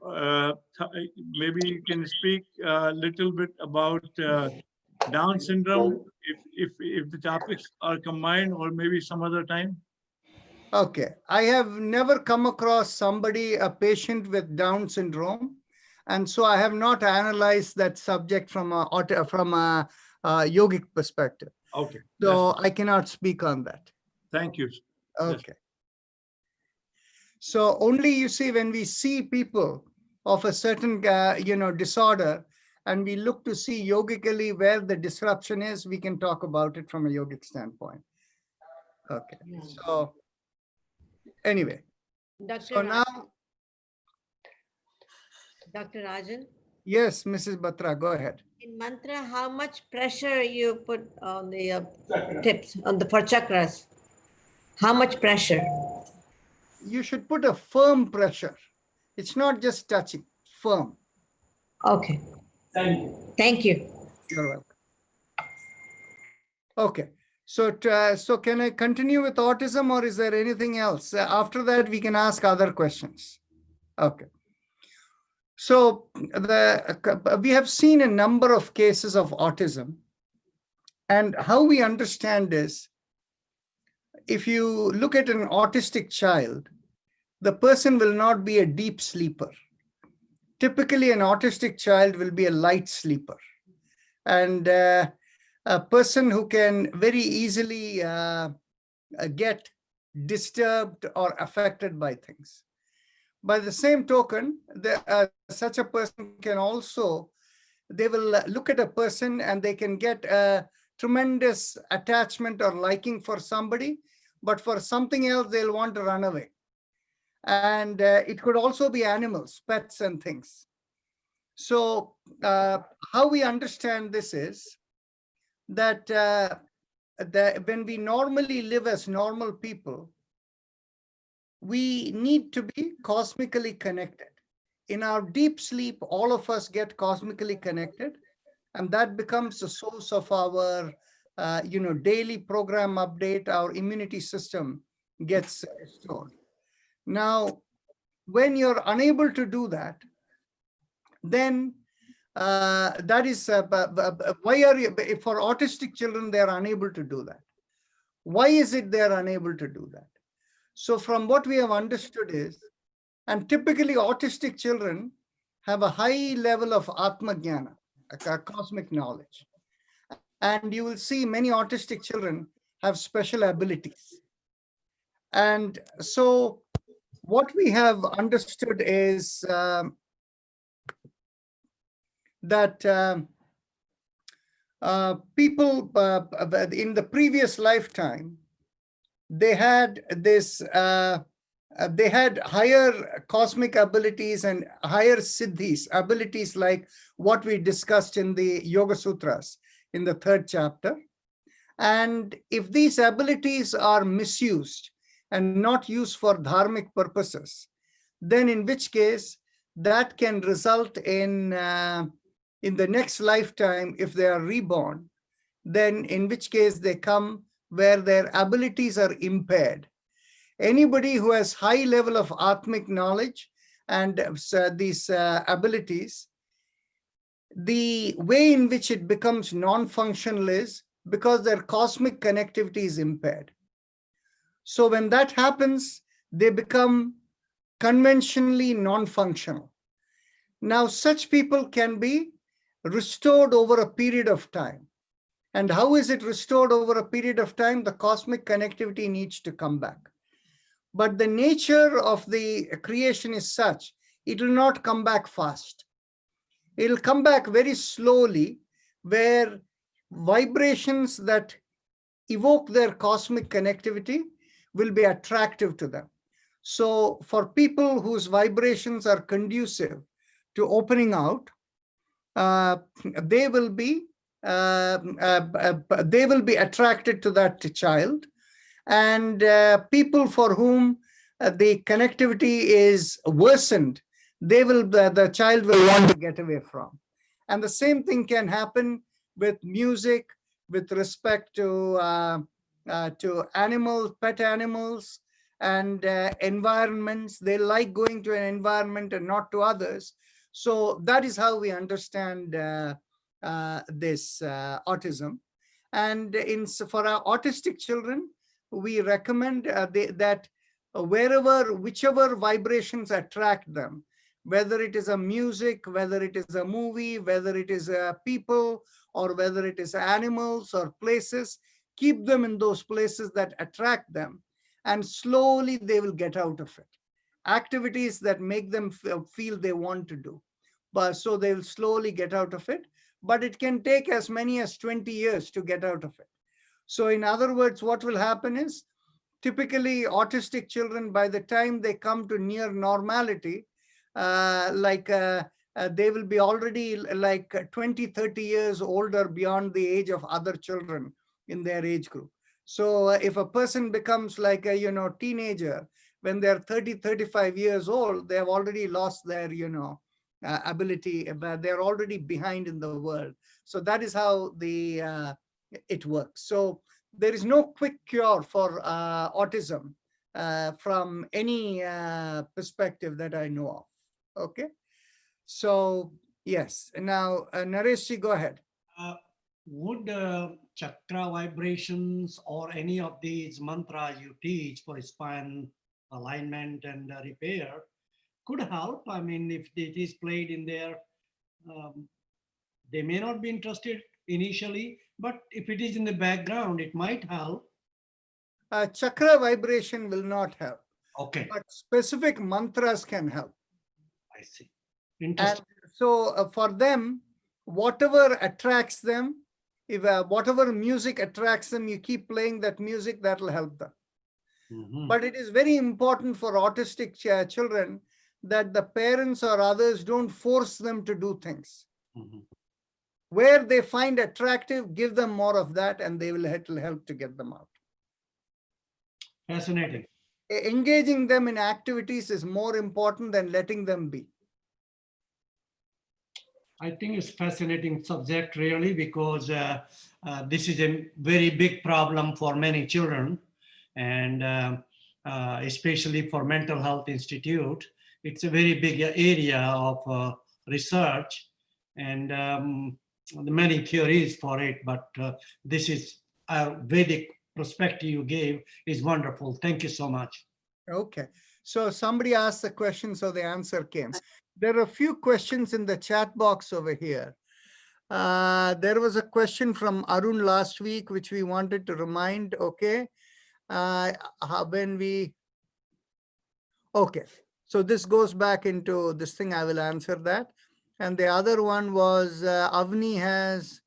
maybe you can speak a little bit about Down syndrome, if the topics are combined, or maybe some other time. Okay. I have never come across somebody, a patient with Down syndrome. And so I have not analyzed that subject from a yogic perspective. Okay. So that's- I cannot speak on that. Thank you. Okay. So only you see when we see people of a certain, disorder, and we look to see yogically where the disruption is, we can talk about it from a yogic standpoint. Okay. So anyway, so now, Dr. Rajan, yes, Mrs. Batra, go ahead. in mantra, how much pressure you put on the tips for chakras? How much pressure? You should put a firm pressure. It's not just touching, firm. Okay. Thank you. You're welcome. Okay. So can I continue with autism, or is there anything else? After that, we can ask other questions. Okay. So we have seen a number of cases of autism, and how we understand is, if you look at an autistic child, the person will not be a deep sleeper. Typically, an autistic child will be a light sleeper, and a person who can very easily get disturbed or affected by things. By the same token, such a person can also, they will look at a person and they can get a tremendous attachment or liking for somebody, but for something else, they'll want to run away. And it could also be animals, pets and things. So how we understand this is that, when we normally live as normal people, we need to be cosmically connected. In our deep sleep, all of us get cosmically connected, and that becomes the source of our daily program update. Our immunity system gets restored. Now, when you're unable to do that, then that is why are you, for autistic children, they're unable to do that. Why is it they're unable to do that? So from what we have understood is, and typically autistic children have a high level of Atma Jnana, cosmic knowledge. And you will see many autistic children have special abilities. And so what we have understood is that people in the previous lifetime, they had this, they had higher cosmic abilities and higher siddhis, abilities like what we discussed in the Yoga Sutras in the 3rd chapter. And if these abilities are misused and not used for dharmic purposes, then in which case that can result in the next lifetime, if they are reborn, then in which case they come where their abilities are impaired. Anybody who has high level of Atmic knowledge and these abilities, the way in which it becomes non-functional is because their cosmic connectivity is impaired. So when that happens, they become conventionally non-functional. Now, such people can be restored over a period of time. And how is it restored over a period of time? The cosmic connectivity needs to come back. But the nature of the creation is such, it will not come back fast. It will come back very slowly, where vibrations that evoke their cosmic connectivity will be attractive to them. So for people whose vibrations are conducive to opening out, they will be attracted to that child. And people for whom the connectivity is worsened, the child will want to get away from. And the same thing can happen with music, with respect to animals, pet animals, and environments. They like going to an environment and not to others. So that is how we understand this autism. And for our autistic children, we recommend that whichever vibrations attract them, whether it is a music, whether it is a movie, whether it is people, or whether it is animals or places, keep them in those places that attract them, and slowly they will get out of it. Activities that make them feel they want to do, but so they will slowly get out of it. But it can take as many as 20 years to get out of it. So in other words, what will happen is, typically autistic children, by the time they come to near normality, they will be already like 20, 30 years older beyond the age of other children in their age group. So if a person becomes like a, teenager, when they're 30, 35 years old, they have already lost their, ability, but they're already behind in the world. So that is how it works. So there is no quick cure for autism from any perspective that I know of. Okay. So yes, now Nareshji, go ahead. Would chakra vibrations or any of these mantras you teach for spine alignment and repair could help? I mean, if it is played in there, they may not be interested initially, but if it is in the background, it might help. Chakra vibration will not help. Okay. But specific mantras can help. I see. Interesting. And so for them, whatever attracts them, if whatever music attracts them, you keep playing that music, that will help them. But it is very important for autistic children that the parents or others don't force them to do things. Where they find attractive, give them more of that, and they will help to get them out. Fascinating. Engaging them in activities is more important than letting them be. I think it's fascinating subject really, because this is a very big problem for many children, and especially for Mental Health Institute. It's a very big area of research, and many theories for it, but this is a Vedic perspective you gave is wonderful. Thank you so much. Okay, so somebody asked the question, so the answer came. There are a few questions in the chat box over here. There was a question from Arun last week, which we wanted to remind. Okay, okay, so this goes back into this thing. I will answer that. And the other one was Avni has.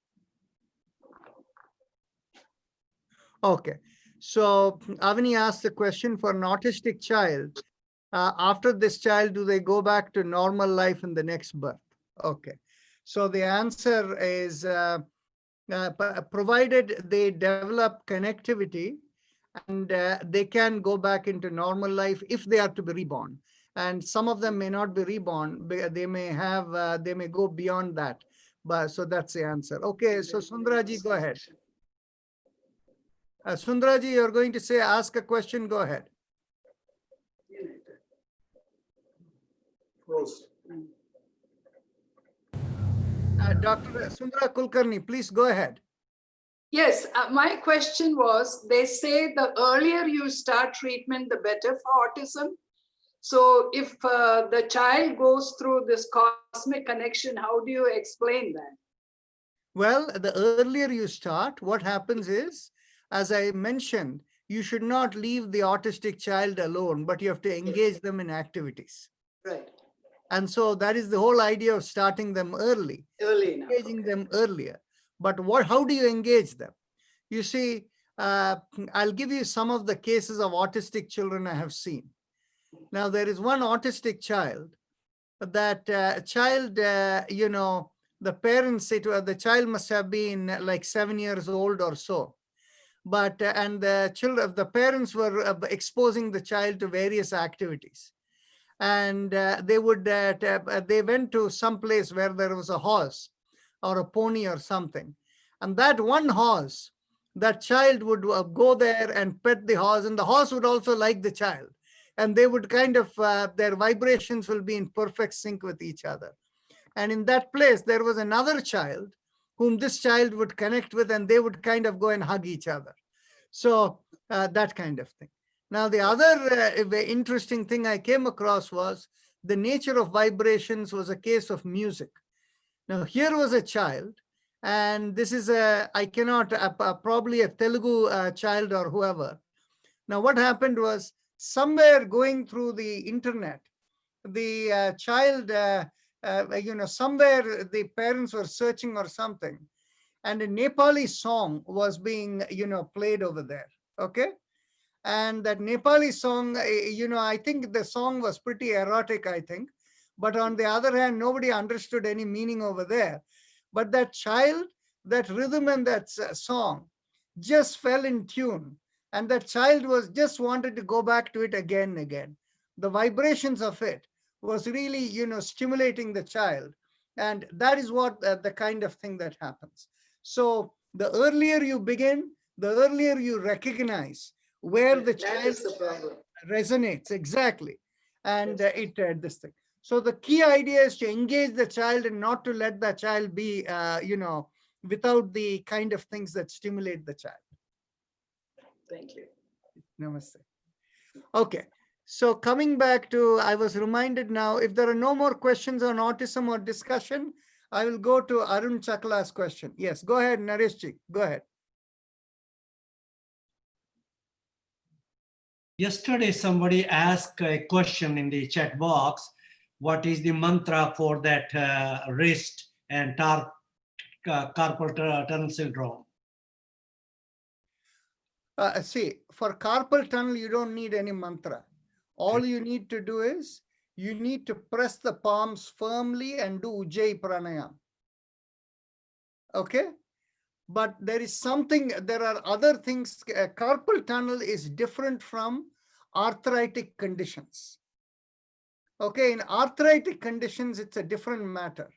Okay, so Avni asked the question, for an autistic child, after this child, do they go back to normal life in the next birth? Okay, so the answer is provided they develop connectivity, and they can go back into normal life if they are to be reborn. And some of them may not be reborn. They may go beyond that. But so that's the answer. Okay, so Sundraji, go ahead. Sundraji, you're going to ask a question. Go ahead. Dr. Sundra Kulkarni, please go ahead. Yes, my question was, they say the earlier you start treatment, the better for autism. So if the child goes through this cosmic connection, how do you explain that? Well, the earlier you start, what happens is, as I mentioned, you should not leave the autistic child alone, but you have to engage them in activities. Right. And so that is the whole idea of starting them early, Early enough. engaging Okay. them earlier. But how do you engage them? You see, I'll give you some of the cases of autistic children I have seen. Now, there is one autistic child that the parents say to her, the child must have been like 7 years old or so. But, and the parents were exposing the child to various activities. And they went to some place where there was a horse or a pony or something. And that one horse, that child would go there and pet the horse, and the horse would also like the child. And they would kind of, their vibrations will be in perfect sync with each other. And in that place, there was another child whom this child would connect with, and they would kind of go and hug each other. So that kind of thing. Now, the other interesting thing I came across was the nature of vibrations was a case of music. Now, here was a child, and this is probably a Telugu child or whoever. Now, what happened was, somewhere going through the internet, the child, somewhere the parents were searching or something, and a Nepali song was being, played over there. Okay. And that Nepali song, I think the song was pretty erotic, I think. But on the other hand, nobody understood any meaning over there. But that child, that rhythm and that song just fell in tune. And that child was just wanted to go back to it again and again. The vibrations of it was really, stimulating the child. And that is what the kind of thing that happens. So the earlier you begin, the earlier you recognize where the child is the problem. resonates, exactly. And this thing. So the key idea is to engage the child and not to let the child be, without the kind of things that stimulate the child. Thank you. Namaste. Okay. So coming back to, I was reminded now, if there are no more questions on autism or discussion, I will go to Arun Chakla's question. Yes, go ahead, Nareshji, go ahead. Yesterday, somebody asked a question in the chat box. What is the mantra for that wrist and carpal tunnel syndrome? See, for carpal tunnel, you don't need any mantra. All you need to do is, you need to press the palms firmly and do Ujjayi Pranayam. Okay? But there are other things. Carpal tunnel is different from arthritic conditions. Okay, in arthritic conditions, it's a different matter.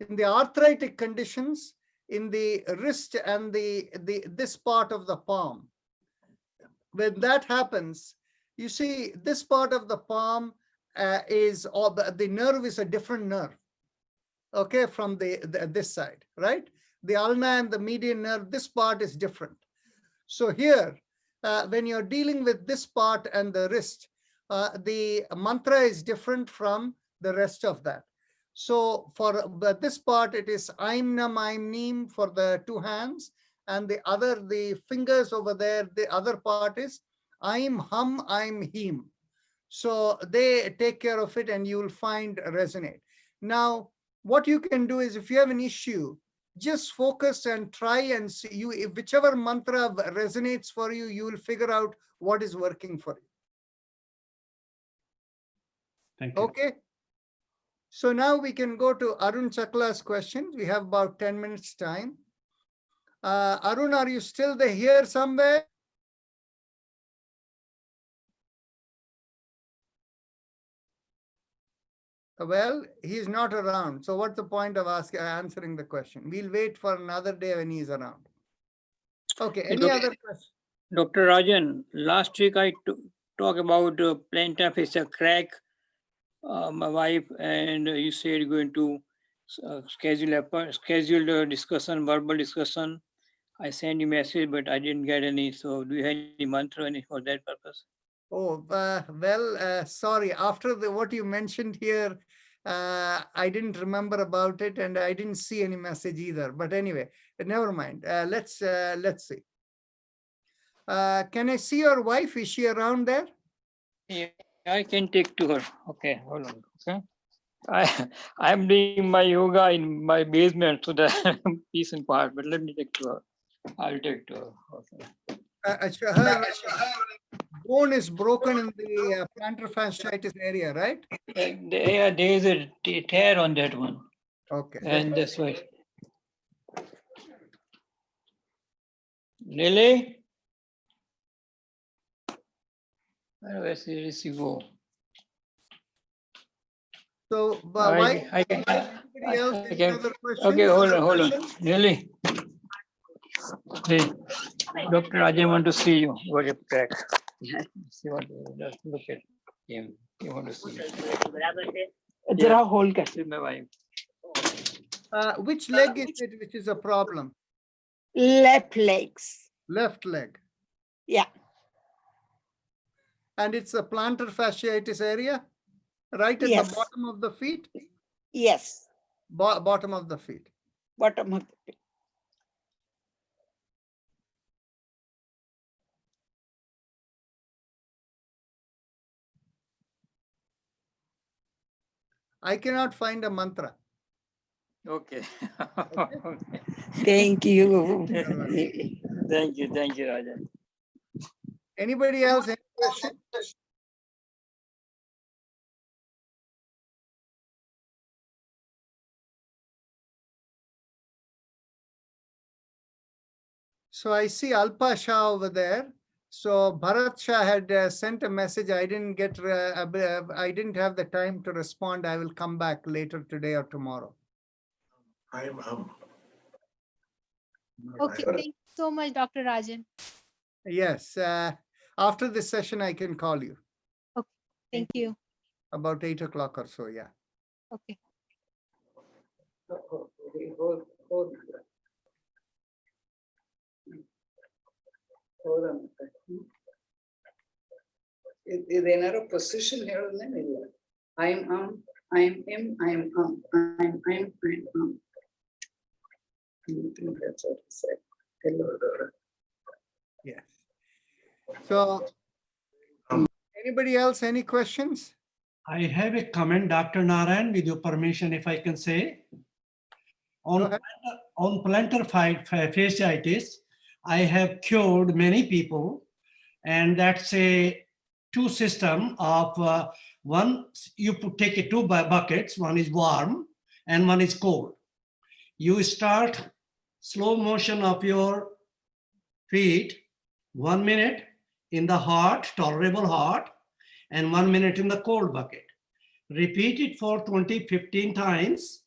In the arthritic conditions, in the wrist and this part of the palm, when that happens, you see this part of the palm the nerve is a different nerve. Okay, from this side, right? The ulna and the median nerve, this part is different. So here, when you're dealing with this part and the wrist, the mantra is different from the rest of that. So for this part, it is Aim Nam Aim Neem for the two hands, and the fingers over there, the other part is Aim Hum Aim Him. So they take care of it and you will find resonate. Now, what you can do is, if you have an issue, just focus and try and see, whichever mantra resonates for you, you will figure out what is working for you. Thank you. Okay. So now we can go to Arun Chakla's question. We have about 10 minutes time. Arun, are you still here somewhere? Well, he's not around. So what's the point of answering the question? We'll wait for another day when he's around. Okay, any other question? Dr. Rajan, last week I talked about plantar fascia crack, my wife, and you said you're going to schedule a discussion, verbal discussion. I sent you a message, but I didn't get any. So do you have any mantra for that purpose? Oh, well, sorry. After what you mentioned here, I didn't remember about it, and I didn't see any message either. But anyway, never mind. Let's see. Can I see your wife? Is she around there? Yeah, I can take to her. Okay, hold on. Okay. I'm doing my yoga in my basement, so the peace and quiet, but let me take to her. I'll take to her. Okay. Her bone is broken in the plantar fasciitis area, right? There is a tear on that one, Okay. and that's why. Really? Where did she go? So, why? I can. Anybody else? Any can- other questions? Okay, hold on. Really? Hey, Dr. Ajay want to see you. What your crack? See what? Just look at him. He want to see you. Jara hold kar. See my wife. Which leg is it which is a problem? Left legs. Left leg. Yeah. And it's a plantar fasciitis area, right at Yes. the bottom of the feet? Yes. Bottom of the feet. Bottom of the I cannot find a mantra. Okay. Thank you. Thank you, Rajan. Anybody else? Any question? So I see Alpa Shah over there. So Bharat Shah had sent a message. I didn't get. I didn't have the time to respond. I will come back later today or tomorrow. Okay, thank you so much, Dr. Rajan. Yes. After this session, I can call you Thank you. about 8 o'clock or so. Yeah. Okay. ಇದೇನಾರು position ಹೇಳೋದೇನಿಲ್ಲ. I'm him, I'm I think that's what he said. Hello. Yes. So anybody else, any questions? I have a comment, Dr. Narayan, with your permission, if I can say. Go ahead. On plantar fasciitis, I have cured many people, and that's a two system of one, you take two buckets, one is warm and one is cold. You start slow motion of your feet, 1 minute in the hot, tolerable hot, and 1 minute in the cold bucket. Repeat it for 15 times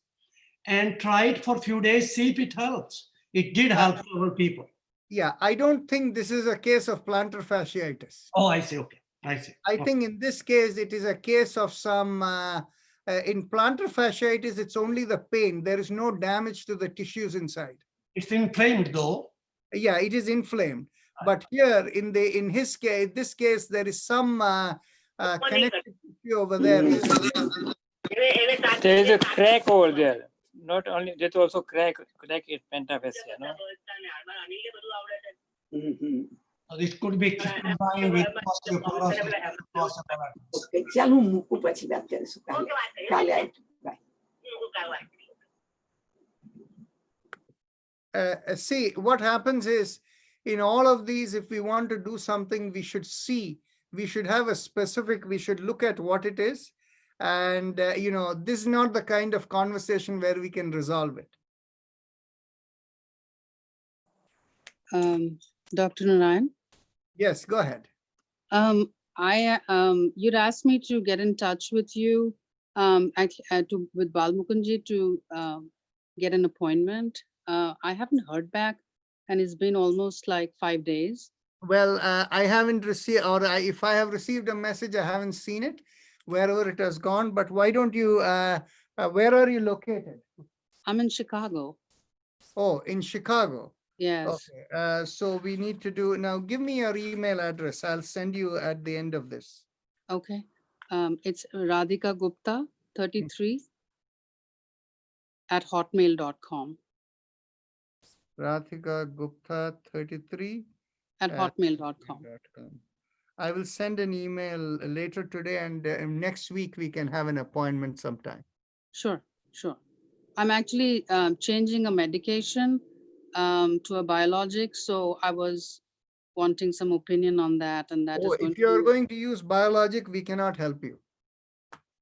and try it for a few days, see if it helps. It did help several people. Yeah, I don't think this is a case of plantar fasciitis. Oh, I see. Okay, I see. I think in this case, it is a case of some, in plantar fasciitis, it's only the pain. There is no damage to the tissues inside. It's inflamed though. Yeah, it is inflamed. But here in this case, there is some connective tissue over there. There is a crack over there. Not only that, also crack is pentaphysia, no? So this could be combined with osteoporosis. Okay, ચાલો હું મૂકું પછી વાત કરીશું કાલે આવીશું. Bye. See, what happens is, in all of these, if we want to do something, we should see, we should have a specific, we should look at what it is. And, this is not the kind of conversation where we can resolve it. Dr. Narayan, Yes, go ahead. you'd asked me to get in touch with you, with Balmukunji to get an appointment. I haven't heard back, and it's been almost like 5 days. Well, I haven't received, or if I have received a message, I haven't seen it, wherever it has gone. But why don't you, where are you located? I'm in Chicago. Oh, in Chicago. Yes. Okay, so we need to do, now give me your email address. I'll send you at the end of this. Okay. It's Radhika Gupta, 33 @hotmail.com. Radhika Gupta 33 @hotmail.com. .com. I will send an email later today, and next week we can have an appointment sometime. Sure, sure. I'm actually changing a medication to a biologic, so I was wanting some opinion on that, and that Oh, is going if you are to. going to use biologic, we cannot help you.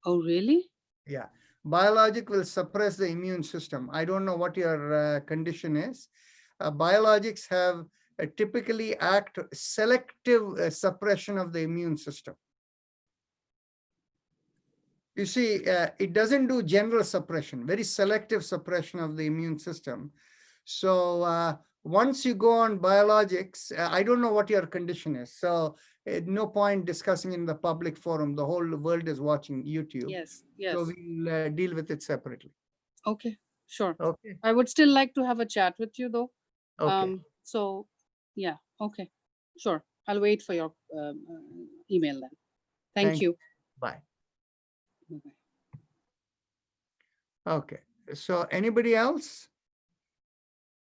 Oh, really? Yeah, biologic will suppress the immune system. I don't know what your condition is. Biologics have typically act selective suppression of the immune system. You see, it doesn't do general suppression, very selective suppression of the immune system. So once you go on biologics, I don't know what your condition is. So no point discussing in the public forum. The whole world is watching YouTube. Yes, yes. So we'll deal with it separately. Okay, sure. Okay. I would still like to have a chat with you though. Okay. So, yeah, okay, sure. I'll wait for your email then. Thank you. Bye. Bye-bye. Okay. So anybody else?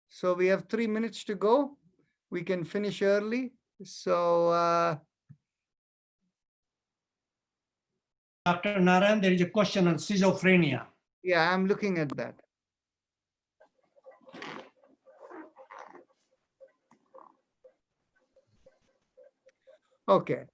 So we have 3 minutes to go. We can finish early. So Dr. Narayan, there is a question on schizophrenia. yeah, I'm looking at that. Okay.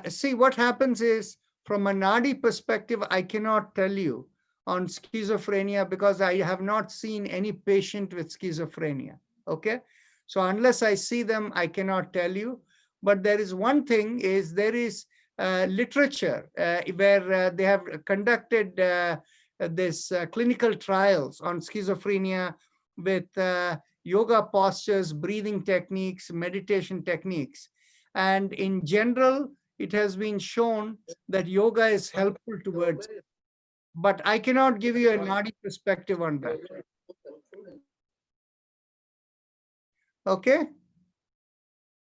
See, what happens is, from a Nadi perspective, I cannot tell you on schizophrenia because I have not seen any patient with schizophrenia. Okay. So unless I see them, I cannot tell you. But there is one thing is there is literature where they have conducted this clinical trials on schizophrenia with yoga postures, breathing techniques, meditation techniques. And in general, it has been shown that yoga is helpful towards it. But I cannot give you a Nadi perspective on that. Okay.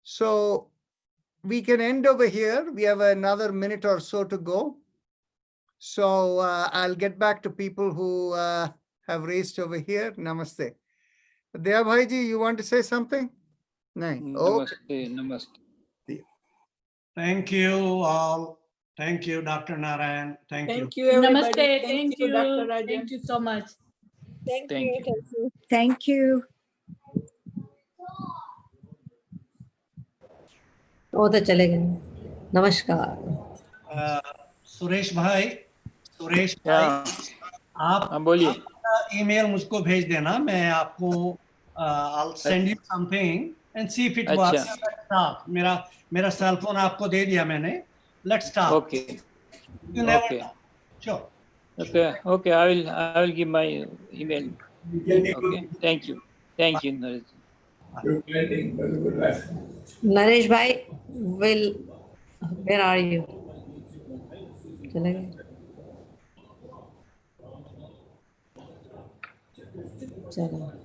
So we can end over here. We have another minute or so to go. So I'll get back to people who have raised over here. Namaste. Daya Bhaiji, you want to say something? No. Okay. Namaste, namaste. Thank you all. Thank you, Dr. Narayan. Thank you. Thank you, everybody. Namaste. Thank you, Dr. Rajan. Thank you so much. Thank you. Thank you. वो तो चले गए नमस्कार सुरेश भाई Yeah. आप हाँ, बोलिए. Email मुझको भेज देना मैं आपको I'll send you something and see if it अच्छा. works. Let's start. मेरा सेल फोन आपको दे दिया मैंने. Let's start. Okay. You never Okay. know. Sure. Okay. Okay. I will give my email. Okay. Thank you. Thank you, Naresh. Naresh भाई will where are you चले गए चलो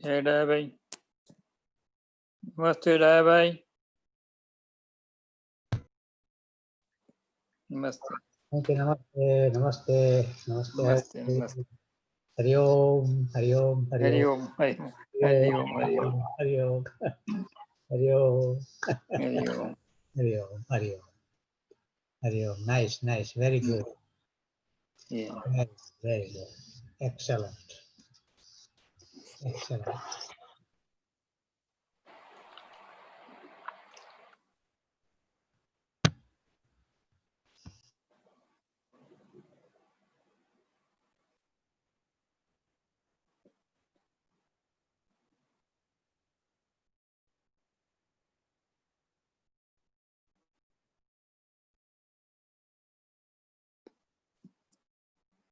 Hey, Daya bhai. Namaste, Daya bhai. Namaste. Okay, namaste, namaste, namaste. Namaste. Namaste. Hari Om, Hari Om, Hari Hari Om, Om. Hari Om. Hari Om. Hari Om, Hari Om, Hari Om. Hari Om, Hari Om, Hari Om. Nice, nice, very good. Yeah. Very good. Excellent. Excellent.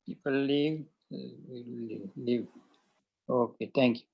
People leave. Leave. Okay. Thank you.